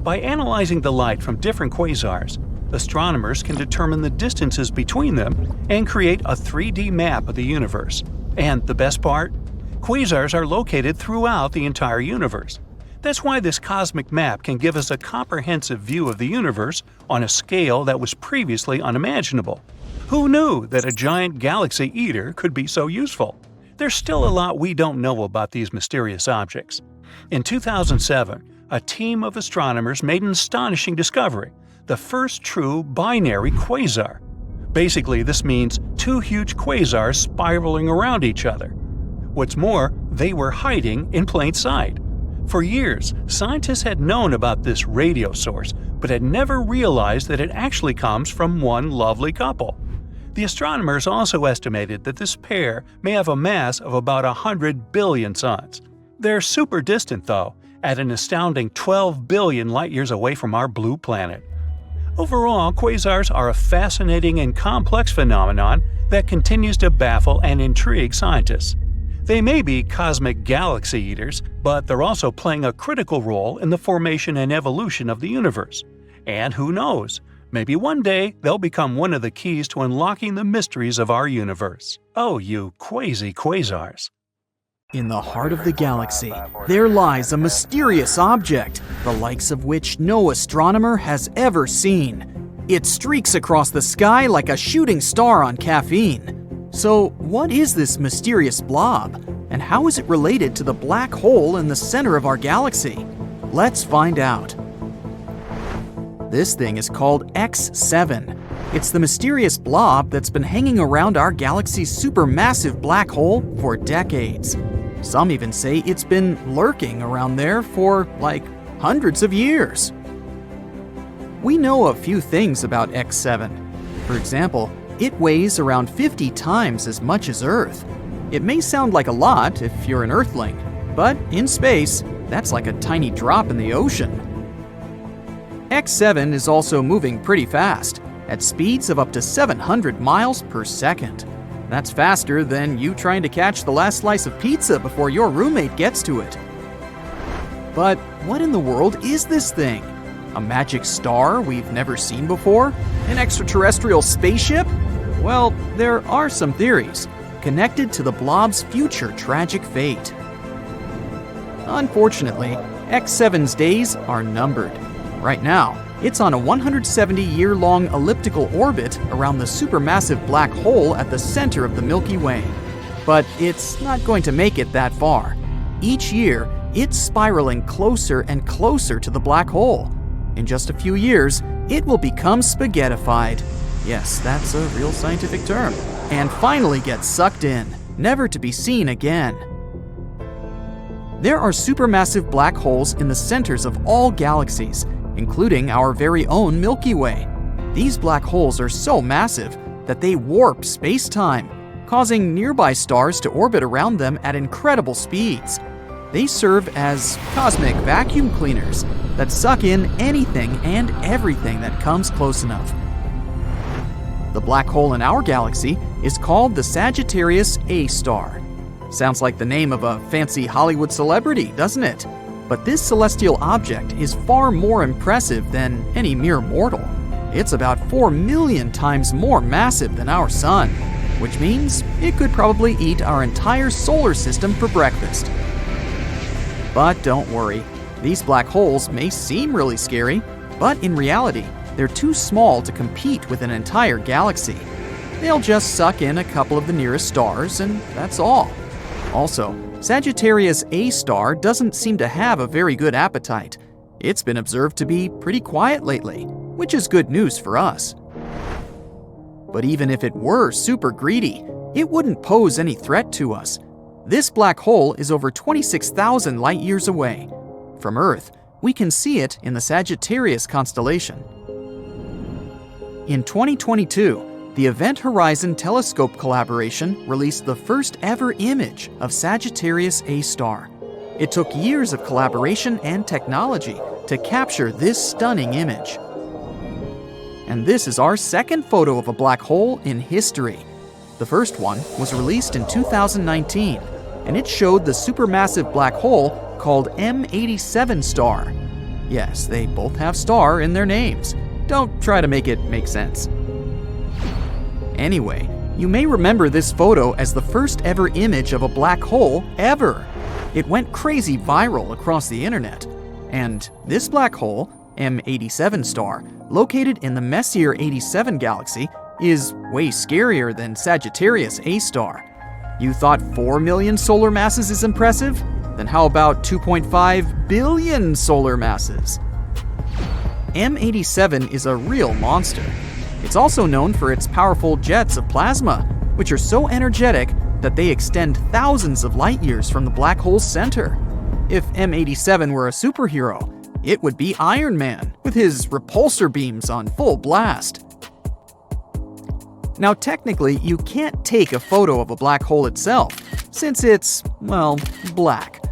By analyzing the light from different quasars, astronomers can determine the distances between them and create a 3D map of the universe. And the best part? Quasars are located throughout the entire universe. That's why this cosmic map can give us a comprehensive view of the universe on a scale that was previously unimaginable. Who knew that a giant galaxy eater could be so useful? There's still a lot we don't know about these mysterious objects. In 2007, a team of astronomers made an astonishing discovery: the first true binary quasar. Basically, this means two huge quasars spiraling around each other. What's more, they were hiding in plain sight. For years, scientists had known about this radio source, but had never realized that it actually comes from one lovely couple. The astronomers also estimated that this pair may have a mass of about 100 billion suns. They're super distant, though, at an astounding 12 billion light-years away from our blue planet. Overall, quasars are a fascinating and complex phenomenon that continues to baffle and intrigue scientists. They may be cosmic galaxy eaters, but they're also playing a critical role in the formation and evolution of the universe. And who knows? Maybe one day they'll become one of the keys to unlocking the mysteries of our universe. Oh, you quasars. In the heart of the galaxy, there lies a mysterious object, the likes of which no astronomer has ever seen. It streaks across the sky like a shooting star on caffeine. So, what is this mysterious blob, and how is it related to the black hole in the center of our galaxy? Let's find out. This thing is called X7. It's the mysterious blob that's been hanging around our galaxy's supermassive black hole for decades. Some even say it's been lurking around there for, like, hundreds of years. We know a few things about X7. For example, it weighs around 50 times as much as Earth. It may sound like a lot if you're an Earthling, but in space, that's like a tiny drop in the ocean. X7 is also moving pretty fast, at speeds of up to 700 miles per second. That's faster than you trying to catch the last slice of pizza before your roommate gets to it. But what in the world is this thing? A magic star we've never seen before? An extraterrestrial spaceship? Well, there are some theories connected to the blob's future tragic fate. Unfortunately, X7's days are numbered. Right now, it's on a 170-year-long elliptical orbit around the supermassive black hole at the center of the Milky Way. But it's not going to make it that far. Each year, it's spiraling closer and closer to the black hole. In just a few years, it will become spaghettified. Yes, that's a real scientific term. And finally get sucked in, never to be seen again. There are supermassive black holes in the centers of all galaxies, including our very own Milky Way. These black holes are so massive that they warp space-time, causing nearby stars to orbit around them at incredible speeds. They serve as cosmic vacuum cleaners that suck in anything and everything that comes close enough. The black hole in our galaxy is called the Sagittarius A star. Sounds like the name of a fancy Hollywood celebrity, doesn't it? But this celestial object is far more impressive than any mere mortal. It's about 4 million times more massive than our sun, which means it could probably eat our entire solar system for breakfast. But don't worry, these black holes may seem really scary, but in reality, they're too small to compete with an entire galaxy. They'll just suck in a couple of the nearest stars, and that's all. Also, Sagittarius A star doesn't seem to have a very good appetite. It's been observed to be pretty quiet lately, which is good news for us. But even if it were super greedy, it wouldn't pose any threat to us. This black hole is over 26,000 light-years away. From Earth, we can see it in the Sagittarius constellation. In 2022, the Event Horizon Telescope collaboration released the first ever image of Sagittarius A star. It took years of collaboration and technology to capture this stunning image. And this is our second photo of a black hole in history. The first one was released in 2019, and it showed the supermassive black hole called M87 star. Yes, they both have star in their names. Don't try to make it make sense. Anyway, you may remember this photo as the first ever image of a black hole ever. It went crazy viral across the internet. And this black hole, M87 star, located in the Messier 87 galaxy, is way scarier than Sagittarius A star. You thought 4 million solar masses is impressive? Then how about 2.5 billion solar masses? M87 is a real monster. It's also known for its powerful jets of plasma, which are so energetic that they extend thousands of light years from the black hole's center. If M87 were a superhero, it would be Iron Man, with his repulsor beams on full blast. Now, technically, you can't take a photo of a black hole itself, since it's, well, black.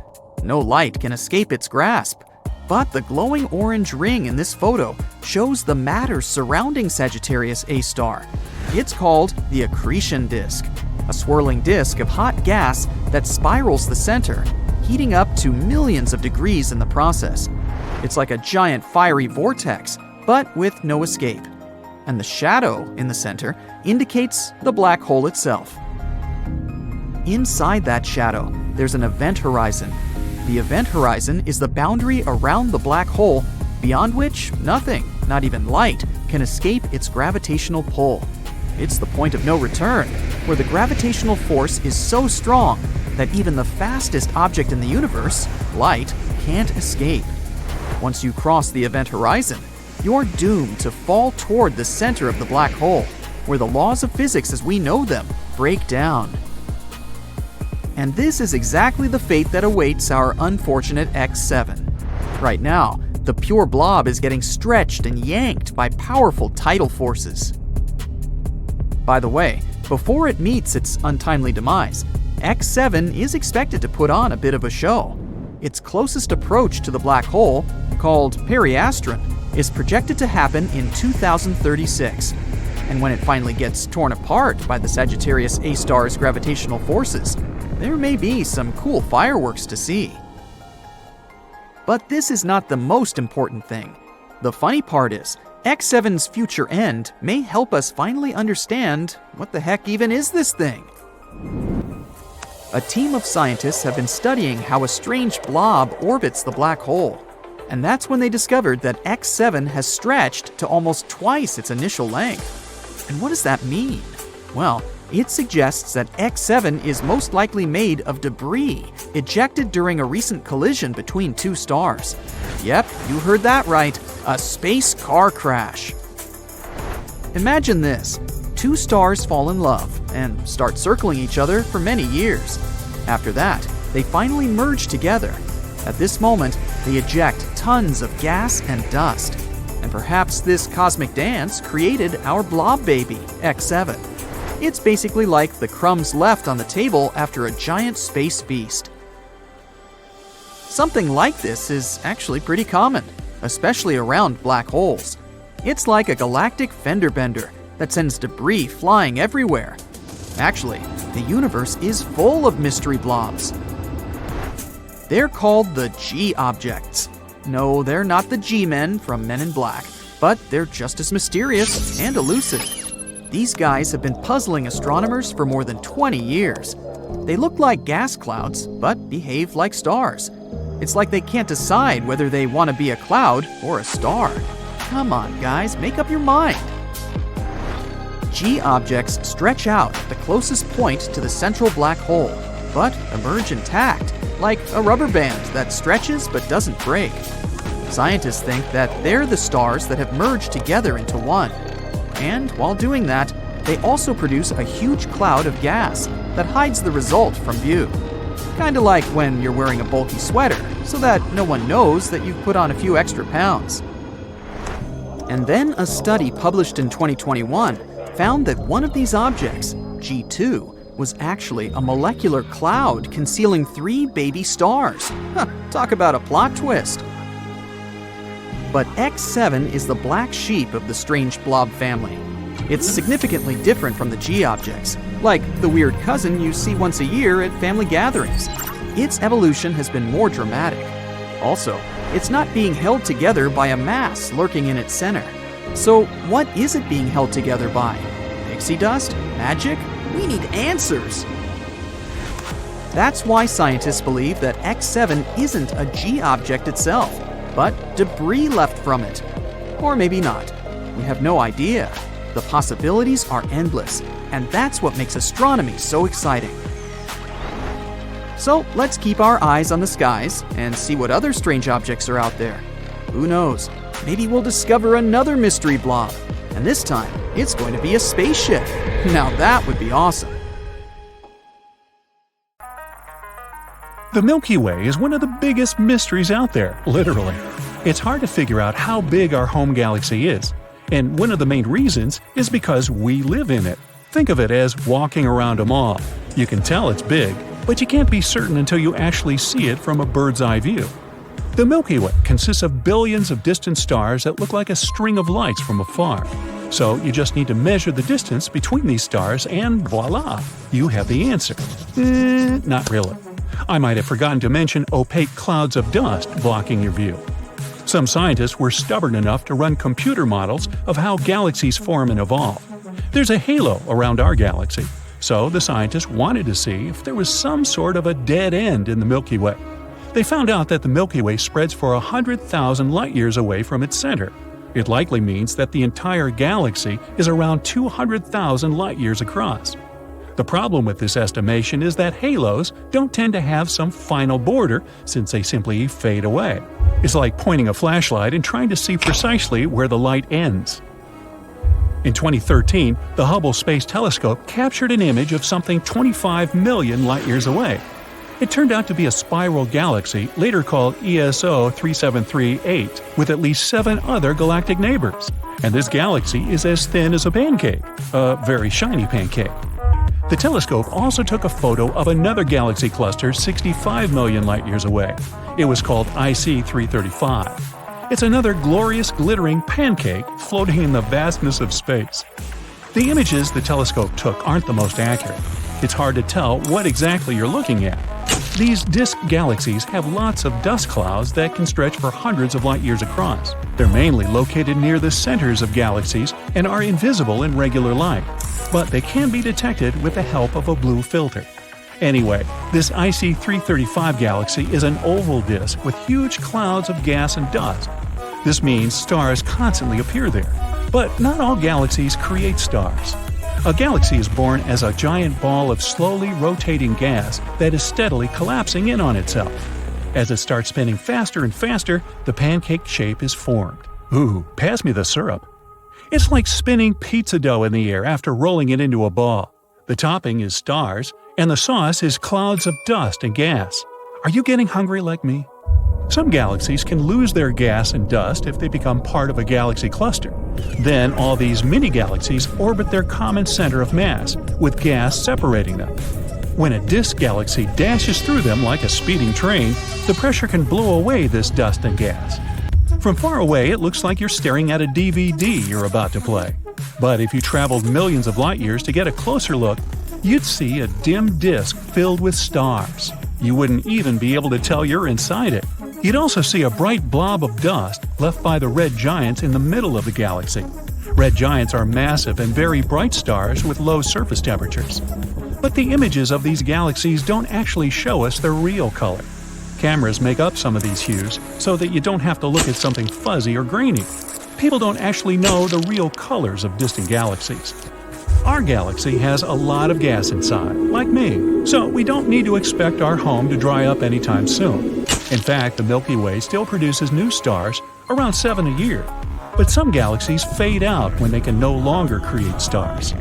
No light can escape its grasp. But the glowing orange ring in this photo shows the matter surrounding Sagittarius A star. It's called the accretion disk, a swirling disk of hot gas that spirals the center, heating up to millions of degrees in the process. It's like a giant fiery vortex, but with no escape. And the shadow in the center indicates the black hole itself. Inside that shadow, there's an event horizon. The event horizon is the boundary around the black hole, beyond which nothing, not even light, can escape its gravitational pull. It's the point of no return, where the gravitational force is so strong that even the fastest object in the universe, light, can't escape. Once you cross the event horizon, you're doomed to fall toward the center of the black hole, where the laws of physics as we know them break down. And this is exactly the fate that awaits our unfortunate X7. Right now, the pure blob is getting stretched and yanked by powerful tidal forces. By the way, before it meets its untimely demise, X7 is expected to put on a bit of a show. Its closest approach to the black hole, called periastron, is projected to happen in 2036. And when it finally gets torn apart by the Sagittarius A star's gravitational forces, there may be some cool fireworks to see. But this is not the most important thing. The funny part is, X7's future end may help us finally understand what the heck even is this thing. A team of scientists have been studying how a strange blob orbits the black hole. And that's when they discovered that X7 has stretched to almost twice its initial length. And what does that mean? Well, it suggests that X7 is most likely made of debris ejected during a recent collision between two stars. Yep, you heard that right, a space car crash. Imagine this. Two stars fall in love and start circling each other for many years. After that, they finally merge together. At this moment, they eject tons of gas and dust. And perhaps this cosmic dance created our blob baby, X7. It's basically like the crumbs left on the table after a giant space feast. Something like this is actually pretty common, especially around black holes. It's like a galactic fender bender that sends debris flying everywhere. Actually, the universe is full of mystery blobs. They're called the G objects. No, they're not the G-men from Men in Black, but they're just as mysterious and elusive. These guys have been puzzling astronomers for more than 20 years. They look like gas clouds, but behave like stars. It's like they can't decide whether they want to be a cloud or a star. Come on, guys, make up your mind. G objects stretch out at the closest point to the central black hole, but emerge intact, like a rubber band that stretches but doesn't break. Scientists think that they're the stars that have merged together into one. And while doing that, they also produce a huge cloud of gas that hides the result from view. Kinda like when you're wearing a bulky sweater, so that no one knows that you've put on a few extra pounds. And then a study published in 2021 found that one of these objects, G2, was actually a molecular cloud concealing 3 baby stars. Talk about a plot twist. But X7 is the black sheep of the strange blob family. It's significantly different from the G objects, like the weird cousin you see once a year at family gatherings. Its evolution has been more dramatic. Also, it's not being held together by a mass lurking in its center. So what is it being held together by? Pixie dust? Magic? We need answers! That's why scientists believe that X7 isn't a G object itself, but debris left from it. Or maybe not. We have no idea. The possibilities are endless, and that's what makes astronomy so exciting. So let's keep our eyes on the skies and see what other strange objects are out there. Who knows? Maybe we'll discover another mystery blob, and this time it's going to be a spaceship. Now that would be awesome. The Milky Way is one of the biggest mysteries out there, literally. It's hard to figure out how big our home galaxy is, and one of the main reasons is because we live in it. Think of it as walking around a mall. You can tell it's big, but you can't be certain until you actually see it from a bird's eye view. The Milky Way consists of billions of distant stars that look like a string of lights from afar. So you just need to measure the distance between these stars and voila, you have the answer. Not really. I might have forgotten to mention opaque clouds of dust blocking your view. Some scientists were stubborn enough to run computer models of how galaxies form and evolve. There's a halo around our galaxy, so the scientists wanted to see if there was some sort of a dead end in the Milky Way. They found out that the Milky Way spreads for 100,000 light-years away from its center. It likely means that the entire galaxy is around 200,000 light-years across. The problem with this estimation is that halos don't tend to have some final border since they simply fade away. It's like pointing a flashlight and trying to see precisely where the light ends. In 2013, the Hubble Space Telescope captured an image of something 25 million light-years away. It turned out to be a spiral galaxy, later called ESO 3738, with at least 7 other galactic neighbors. And this galaxy is as thin as a pancake, a very shiny pancake. The telescope also took a photo of another galaxy cluster 65 million light-years away. It was called IC 335. It's another glorious glittering pancake floating in the vastness of space. The images the telescope took aren't the most accurate. It's hard to tell what exactly you're looking at. These disk galaxies have lots of dust clouds that can stretch for hundreds of light-years across. They're mainly located near the centers of galaxies and are invisible in regular light, but they can be detected with the help of a blue filter. Anyway, this IC 335 galaxy is an oval disk with huge clouds of gas and dust. This means stars constantly appear there. But not all galaxies create stars. A galaxy is born as a giant ball of slowly rotating gas that is steadily collapsing in on itself. As it starts spinning faster and faster, the pancake shape is formed. Ooh, pass me the syrup. It's like spinning pizza dough in the air after rolling it into a ball. The topping is stars, and the sauce is clouds of dust and gas. Are you getting hungry like me? Some galaxies can lose their gas and dust if they become part of a galaxy cluster. Then all these mini-galaxies orbit their common center of mass, with gas separating them. When a disk galaxy dashes through them like a speeding train, the pressure can blow away this dust and gas. From far away, it looks like you're staring at a DVD you're about to play. But if you traveled millions of light-years to get a closer look, you'd see a dim disk filled with stars. You wouldn't even be able to tell you're inside it. You'd also see a bright blob of dust left by the red giants in the middle of the galaxy. Red giants are massive and very bright stars with low surface temperatures. But the images of these galaxies don't actually show us their real color. Cameras make up some of these hues so that you don't have to look at something fuzzy or grainy. People don't actually know the real colors of distant galaxies. Our galaxy has a lot of gas inside, like me, so we don't need to expect our home to dry up anytime soon. In fact, the Milky Way still produces new stars, around 7 a year. But some galaxies fade out when they can no longer create stars.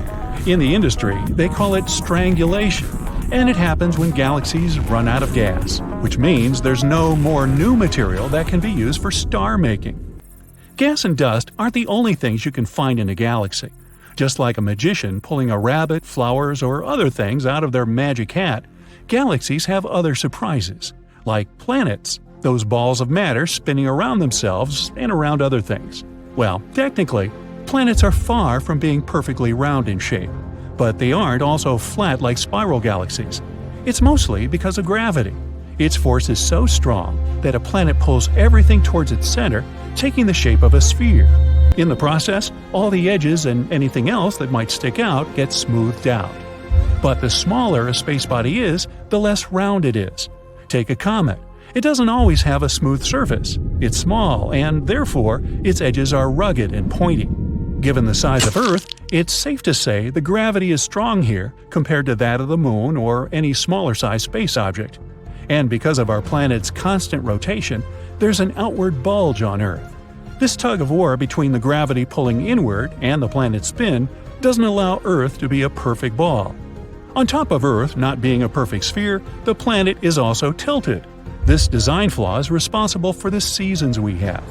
In the industry, they call it strangulation, and it happens when galaxies run out of gas, which means there's no more new material that can be used for star making. Gas and dust aren't the only things you can find in a galaxy. Just like a magician pulling a rabbit, flowers, or other things out of their magic hat, galaxies have other surprises, like planets, those balls of matter spinning around themselves and around other things. Well, technically, planets are far from being perfectly round in shape, but they aren't also flat like spiral galaxies. It's mostly because of gravity. Its force is so strong that a planet pulls everything towards its center, taking the shape of a sphere. In the process, all the edges and anything else that might stick out gets smoothed out. But the smaller a spacebody is, the less round it is. Take a comet. It doesn't always have a smooth surface. It's small, and therefore, its edges are rugged and pointy. Given the size of Earth, it's safe to say the gravity is strong here compared to that of the Moon or any smaller-sized space object. And because of our planet's constant rotation, there's an outward bulge on Earth. This tug-of-war between the gravity pulling inward and the planet's spin doesn't allow Earth to be a perfect ball. On top of Earth not being a perfect sphere, the planet is also tilted. This design flaw is responsible for the seasons we have.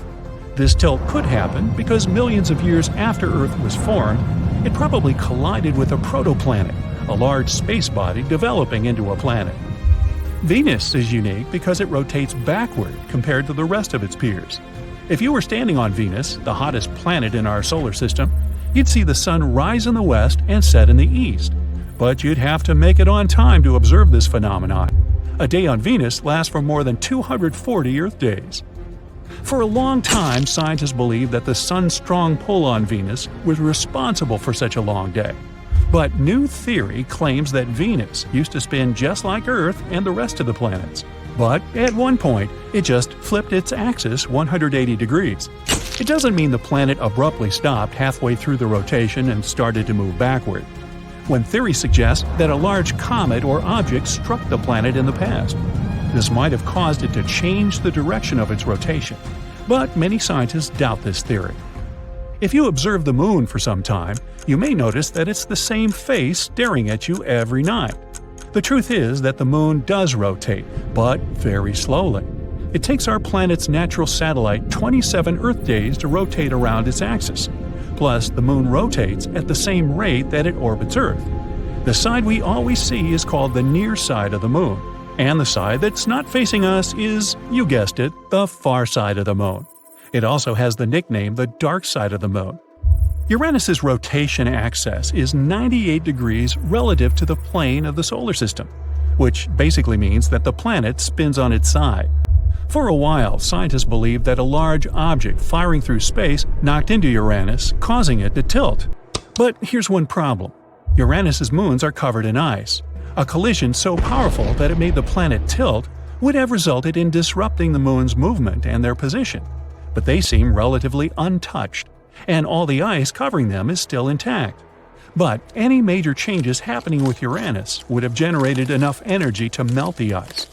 This tilt could happen because millions of years after Earth was formed, It probably collided with a protoplanet, a large space body developing into a planet. Venus is unique because it rotates backward compared to the rest of its peers. If you were standing on Venus, the hottest planet in our solar system, you'd see the sun rise in the west and set in the east. But you'd have to make it on time to observe this phenomenon. A day on Venus lasts for more than 240 Earth days. For a long time, scientists believed that the sun's strong pull on Venus was responsible for such a long day. But new theory claims that Venus used to spin just like Earth and the rest of the planets. But at one point, it just flipped its axis 180 degrees. It doesn't mean the planet abruptly stopped halfway through the rotation and started to move backward. When theory suggests that a large comet or object struck the planet in the past. This might have caused it to change the direction of its rotation, but many scientists doubt this theory. If you observe the moon for some time, you may notice that it's the same face staring at you every night. The truth is that the moon does rotate, but very slowly. It takes our planet's natural satellite 27 Earth days to rotate around its axis. Plus, the moon rotates at the same rate that it orbits Earth. The side we always see is called the near side of the moon, and the side that's not facing us is, you guessed it, the far side of the moon. It also has the nickname the dark side of the moon. Uranus's rotation axis is 98 degrees relative to the plane of the solar system, which basically means that the planet spins on its side. For a while, scientists believed that a large object firing through space knocked into Uranus, causing it to tilt. But here's one problem. Uranus's moons are covered in ice. A collision so powerful that it made the planet tilt would have resulted in disrupting the moon's movement and their position. But they seem relatively untouched, and all the ice covering them is still intact. But any major changes happening with Uranus would have generated enough energy to melt the ice.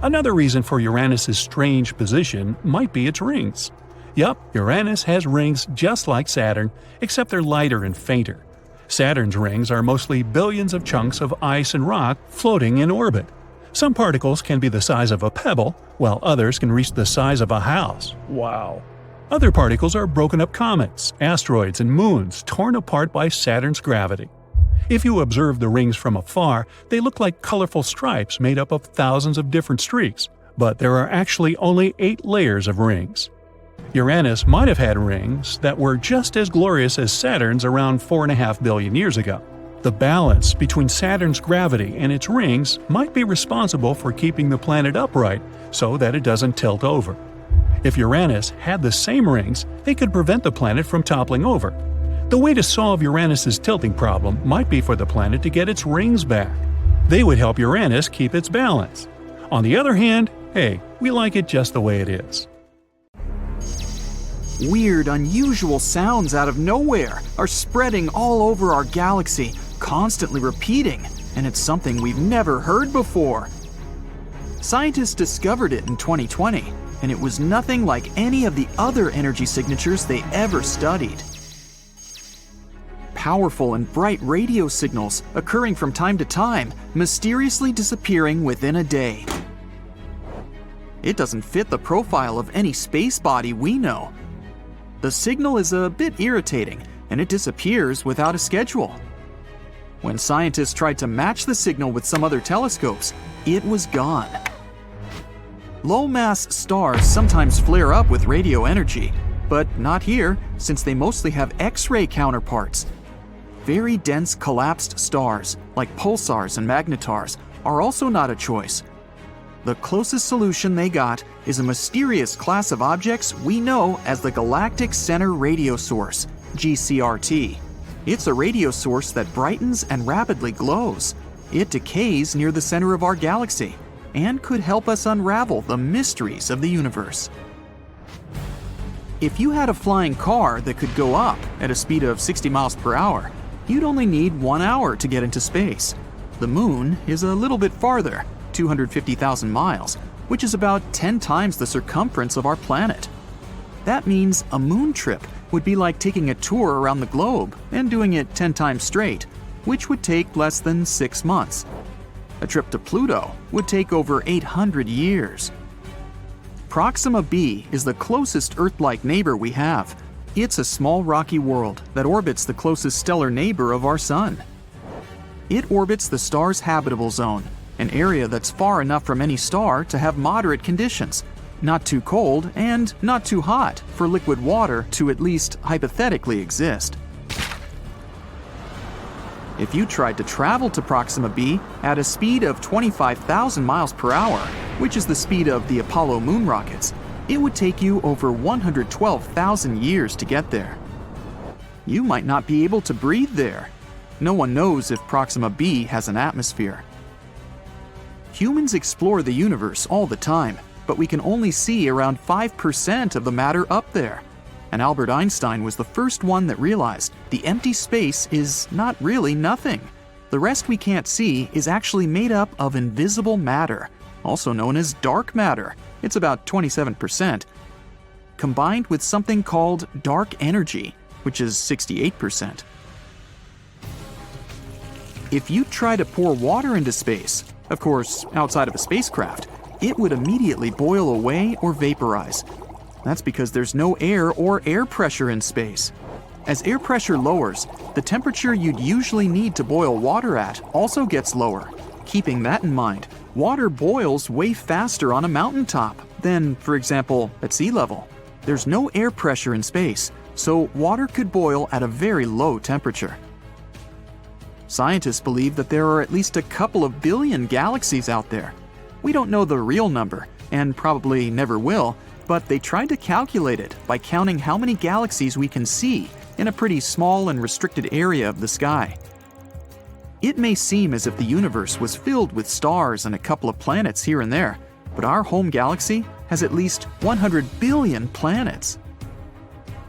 Another reason for Uranus's strange position might be its rings. Yup, Uranus has rings just like Saturn, except they're lighter and fainter. Saturn's rings are mostly billions of chunks of ice and rock floating in orbit. Some particles can be the size of a pebble, while others can reach the size of a house. Wow. Other particles are broken up comets, asteroids, and moons torn apart by Saturn's gravity. If you observe the rings from afar, they look like colorful stripes made up of thousands of different streaks, but there are actually only 8 layers of rings. Uranus might have had rings that were just as glorious as Saturn's around 4.5 billion years ago. The balance between Saturn's gravity and its rings might be responsible for keeping the planet upright so that it doesn't tilt over. If Uranus had the same rings, they could prevent the planet from toppling over. The way to solve Uranus's tilting problem might be for the planet to get its rings back. They would help Uranus keep its balance. On the other hand, hey, we like it just the way it is. Weird, unusual sounds out of nowhere are spreading all over our galaxy, constantly repeating, and it's something we've never heard before. Scientists discovered it in 2020, and it was nothing like any of the other energy signatures they ever studied. Powerful and bright radio signals occurring from time to time, mysteriously disappearing within a day. It doesn't fit the profile of any space body we know. The signal is a bit irritating, and it disappears without a schedule. When scientists tried to match the signal with some other telescopes, it was gone. Low-mass stars sometimes flare up with radio energy, but not here, since they mostly have X-ray counterparts. Very dense collapsed stars, like pulsars and magnetars, are also not a choice. The closest solution they got is a mysterious class of objects we know as the Galactic Center Radio Source, GCRT. It's a radio source that brightens and rapidly glows. It decays near the center of our galaxy and could help us unravel the mysteries of the universe. If you had a flying car that could go up at a speed of 60 miles per hour, you'd only need 1 hour to get into space. The moon is a little bit farther, 250,000 miles, which is about 10 times the circumference of our planet. That means a moon trip would be like taking a tour around the globe and doing it 10 times straight, which would take less than 6 months. A trip to Pluto would take over 800 years. Proxima b is the closest Earth-like neighbor we have. It's a small rocky world that orbits the closest stellar neighbor of our Sun. It orbits the star's habitable zone, an area that's far enough from any star to have moderate conditions, not too cold and not too hot for liquid water to at least hypothetically exist. If you tried to travel to Proxima b at a speed of 25,000 miles per hour, which is the speed of the Apollo moon rockets, it would take you over 112,000 years to get there. You might not be able to breathe there. No one knows if Proxima b has an atmosphere. Humans explore the universe all the time, but we can only see around 5% of the matter up there. And Albert Einstein was the first one that realized the empty space is not really nothing. The rest we can't see is actually made up of invisible matter, also known as dark matter. It's about 27%, combined with something called dark energy, which is 68%. If you try to pour water into space, of course, outside of a spacecraft, it would immediately boil away or vaporize. That's because there's no air or air pressure in space. As air pressure lowers, the temperature you'd usually need to boil water at also gets lower. Keeping that in mind, water boils way faster on a mountaintop than, for example, at sea level. There's no air pressure in space, so water could boil at a very low temperature. Scientists believe that there are at least a couple of billion galaxies out there. We don't know the real number, and probably never will, but they tried to calculate it by counting how many galaxies we can see in a pretty small and restricted area of the sky. It may seem as if the universe was filled with stars and a couple of planets here and there, but our home galaxy has at least 100 billion planets.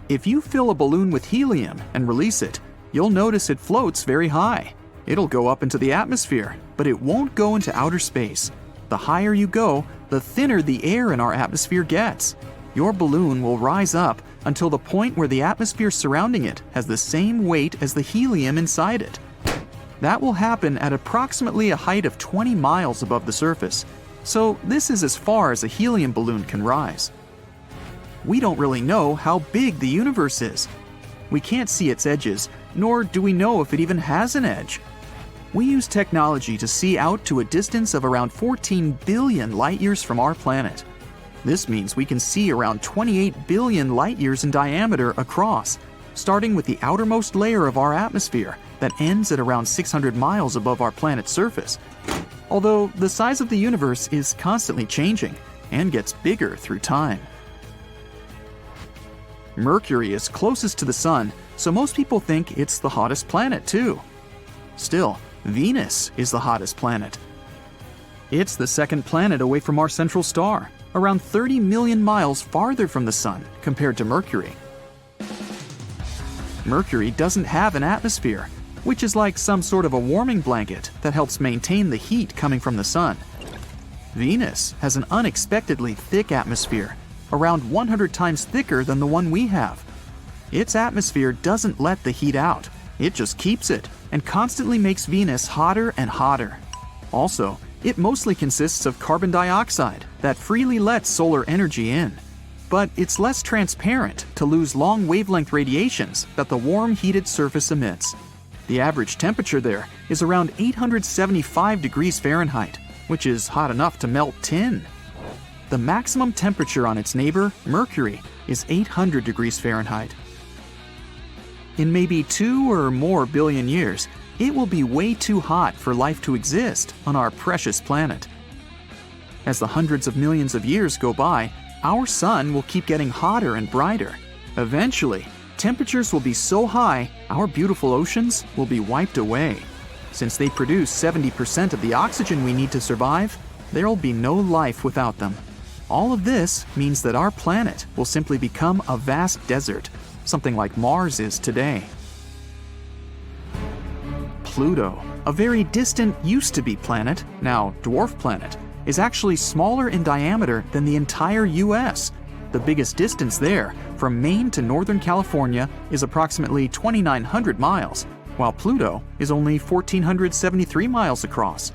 If you fill a balloon with helium and release it, you'll notice it floats very high. It'll go up into the atmosphere, but it won't go into outer space. The higher you go, the thinner the air in our atmosphere gets. Your balloon will rise up until the point where the atmosphere surrounding it has the same weight as the helium inside it. That will happen at approximately a height of 20 miles above the surface, so this is as far as a helium balloon can rise. We don't really know how big the universe is. We can't see its edges, nor do we know if it even has an edge. We use technology to see out to a distance of around 14 billion light-years from our planet. This means we can see around 28 billion light-years in diameter across, starting with the outermost layer of our atmosphere that ends at around 600 miles above our planet's surface. Although the size of the universe is constantly changing and gets bigger through time. Mercury is closest to the Sun, so most people think it's the hottest planet too. Still, Venus is the hottest planet. It's the second planet away from our central star, around 30 million miles farther from the Sun compared to Mercury. Mercury doesn't have an atmosphere, which is like some sort of a warming blanket that helps maintain the heat coming from the Sun. Venus has an unexpectedly thick atmosphere, around 100 times thicker than the one we have. Its atmosphere doesn't let the heat out, it just keeps it, and constantly makes Venus hotter and hotter. Also, it mostly consists of carbon dioxide that freely lets solar energy in. But it's less transparent to lose long wavelength radiations that the warm, heated surface emits. The average temperature there is around 875 degrees Fahrenheit, which is hot enough to melt tin. The maximum temperature on its neighbor, Mercury, is 800 degrees Fahrenheit. In maybe 2 or more billion years, it will be way too hot for life to exist on our precious planet. As the hundreds of millions of years go by, our sun will keep getting hotter and brighter. Eventually, temperatures will be so high, our beautiful oceans will be wiped away. Since they produce 70% of the oxygen we need to survive, there'll be no life without them. All of this means that our planet will simply become a vast desert, something like Mars is today. Pluto, a very distant used-to-be planet, now dwarf planet, is actually smaller in diameter than the entire US. The biggest distance there, from Maine to Northern California, is approximately 2,900 miles, while Pluto is only 1,473 miles across.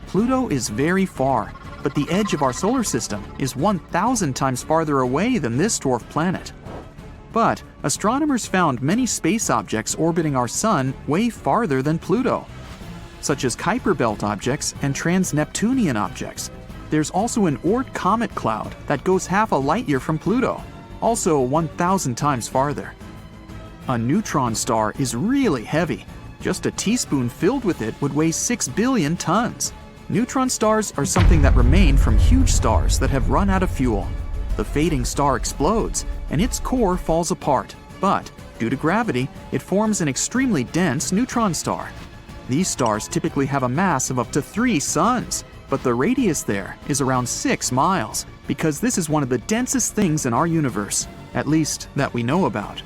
Pluto is very far, but the edge of our solar system is 1,000 times farther away than this dwarf planet. But astronomers found many space objects orbiting our sun way farther than Pluto, such as Kuiper Belt objects and trans-Neptunian objects. There's also an Oort comet cloud that goes half a light year from Pluto, also 1,000 times farther. A neutron star is really heavy. Just a teaspoon filled with it would weigh 6 billion tons. Neutron stars are something that remain from huge stars that have run out of fuel. The fading star explodes, and its core falls apart, but due to gravity, it forms an extremely dense neutron star. These stars typically have a mass of up to 3 suns, but the radius there is around 6 miles, because this is one of the densest things in our universe, at least that we know about.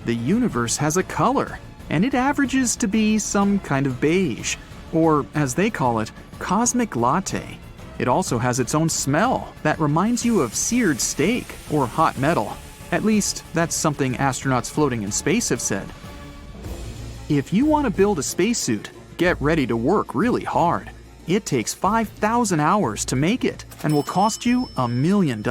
The universe has a color, and it averages to be some kind of beige, or as they call it, cosmic latte. It also has its own smell that reminds you of seared steak or hot metal. At least, that's something astronauts floating in space have said. If you want to build a spacesuit, get ready to work really hard. It takes 5,000 hours to make it and will cost you $1 million.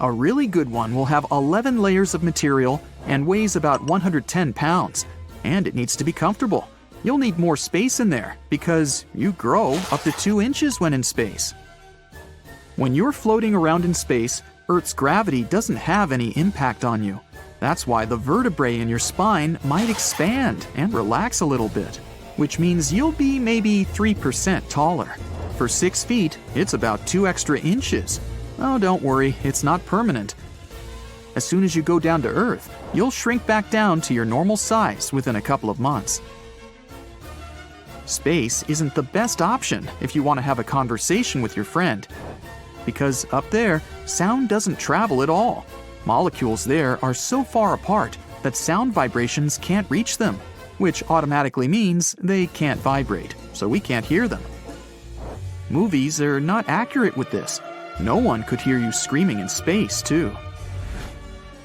A really good one will have 11 layers of material and weighs about 110 pounds, and it needs to be comfortable. You'll need more space in there because you grow up to 2 inches when in space. When you're floating around in space, Earth's gravity doesn't have any impact on you. That's why the vertebrae in your spine might expand and relax a little bit, which means you'll be maybe 3% taller. For 6 feet, it's about 2 extra inches. Oh, don't worry, it's not permanent. As soon as you go down to Earth, you'll shrink back down to your normal size within a couple of months. Space isn't the best option if you want to have a conversation with your friend, because up there, sound doesn't travel at all. Molecules there are so far apart that sound vibrations can't reach them, which automatically means they can't vibrate, so we can't hear them. Movies are not accurate with this. No one could hear you screaming in space, too.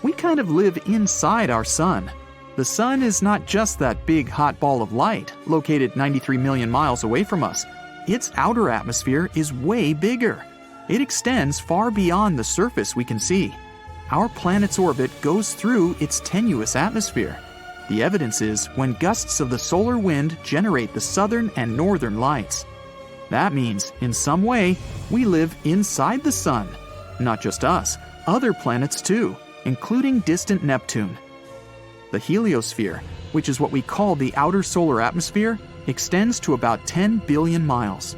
We kind of live inside our sun. The sun is not just that big hot ball of light located 93 million miles away from us. Its outer atmosphere is way bigger. It extends far beyond the surface we can see. Our planet's orbit goes through its tenuous atmosphere. The evidence is when gusts of the solar wind generate the southern and northern lights. That means, in some way, we live inside the sun. Not just us, other planets too, including distant Neptune. The heliosphere, which is what we call the outer solar atmosphere, extends to about 10 billion miles.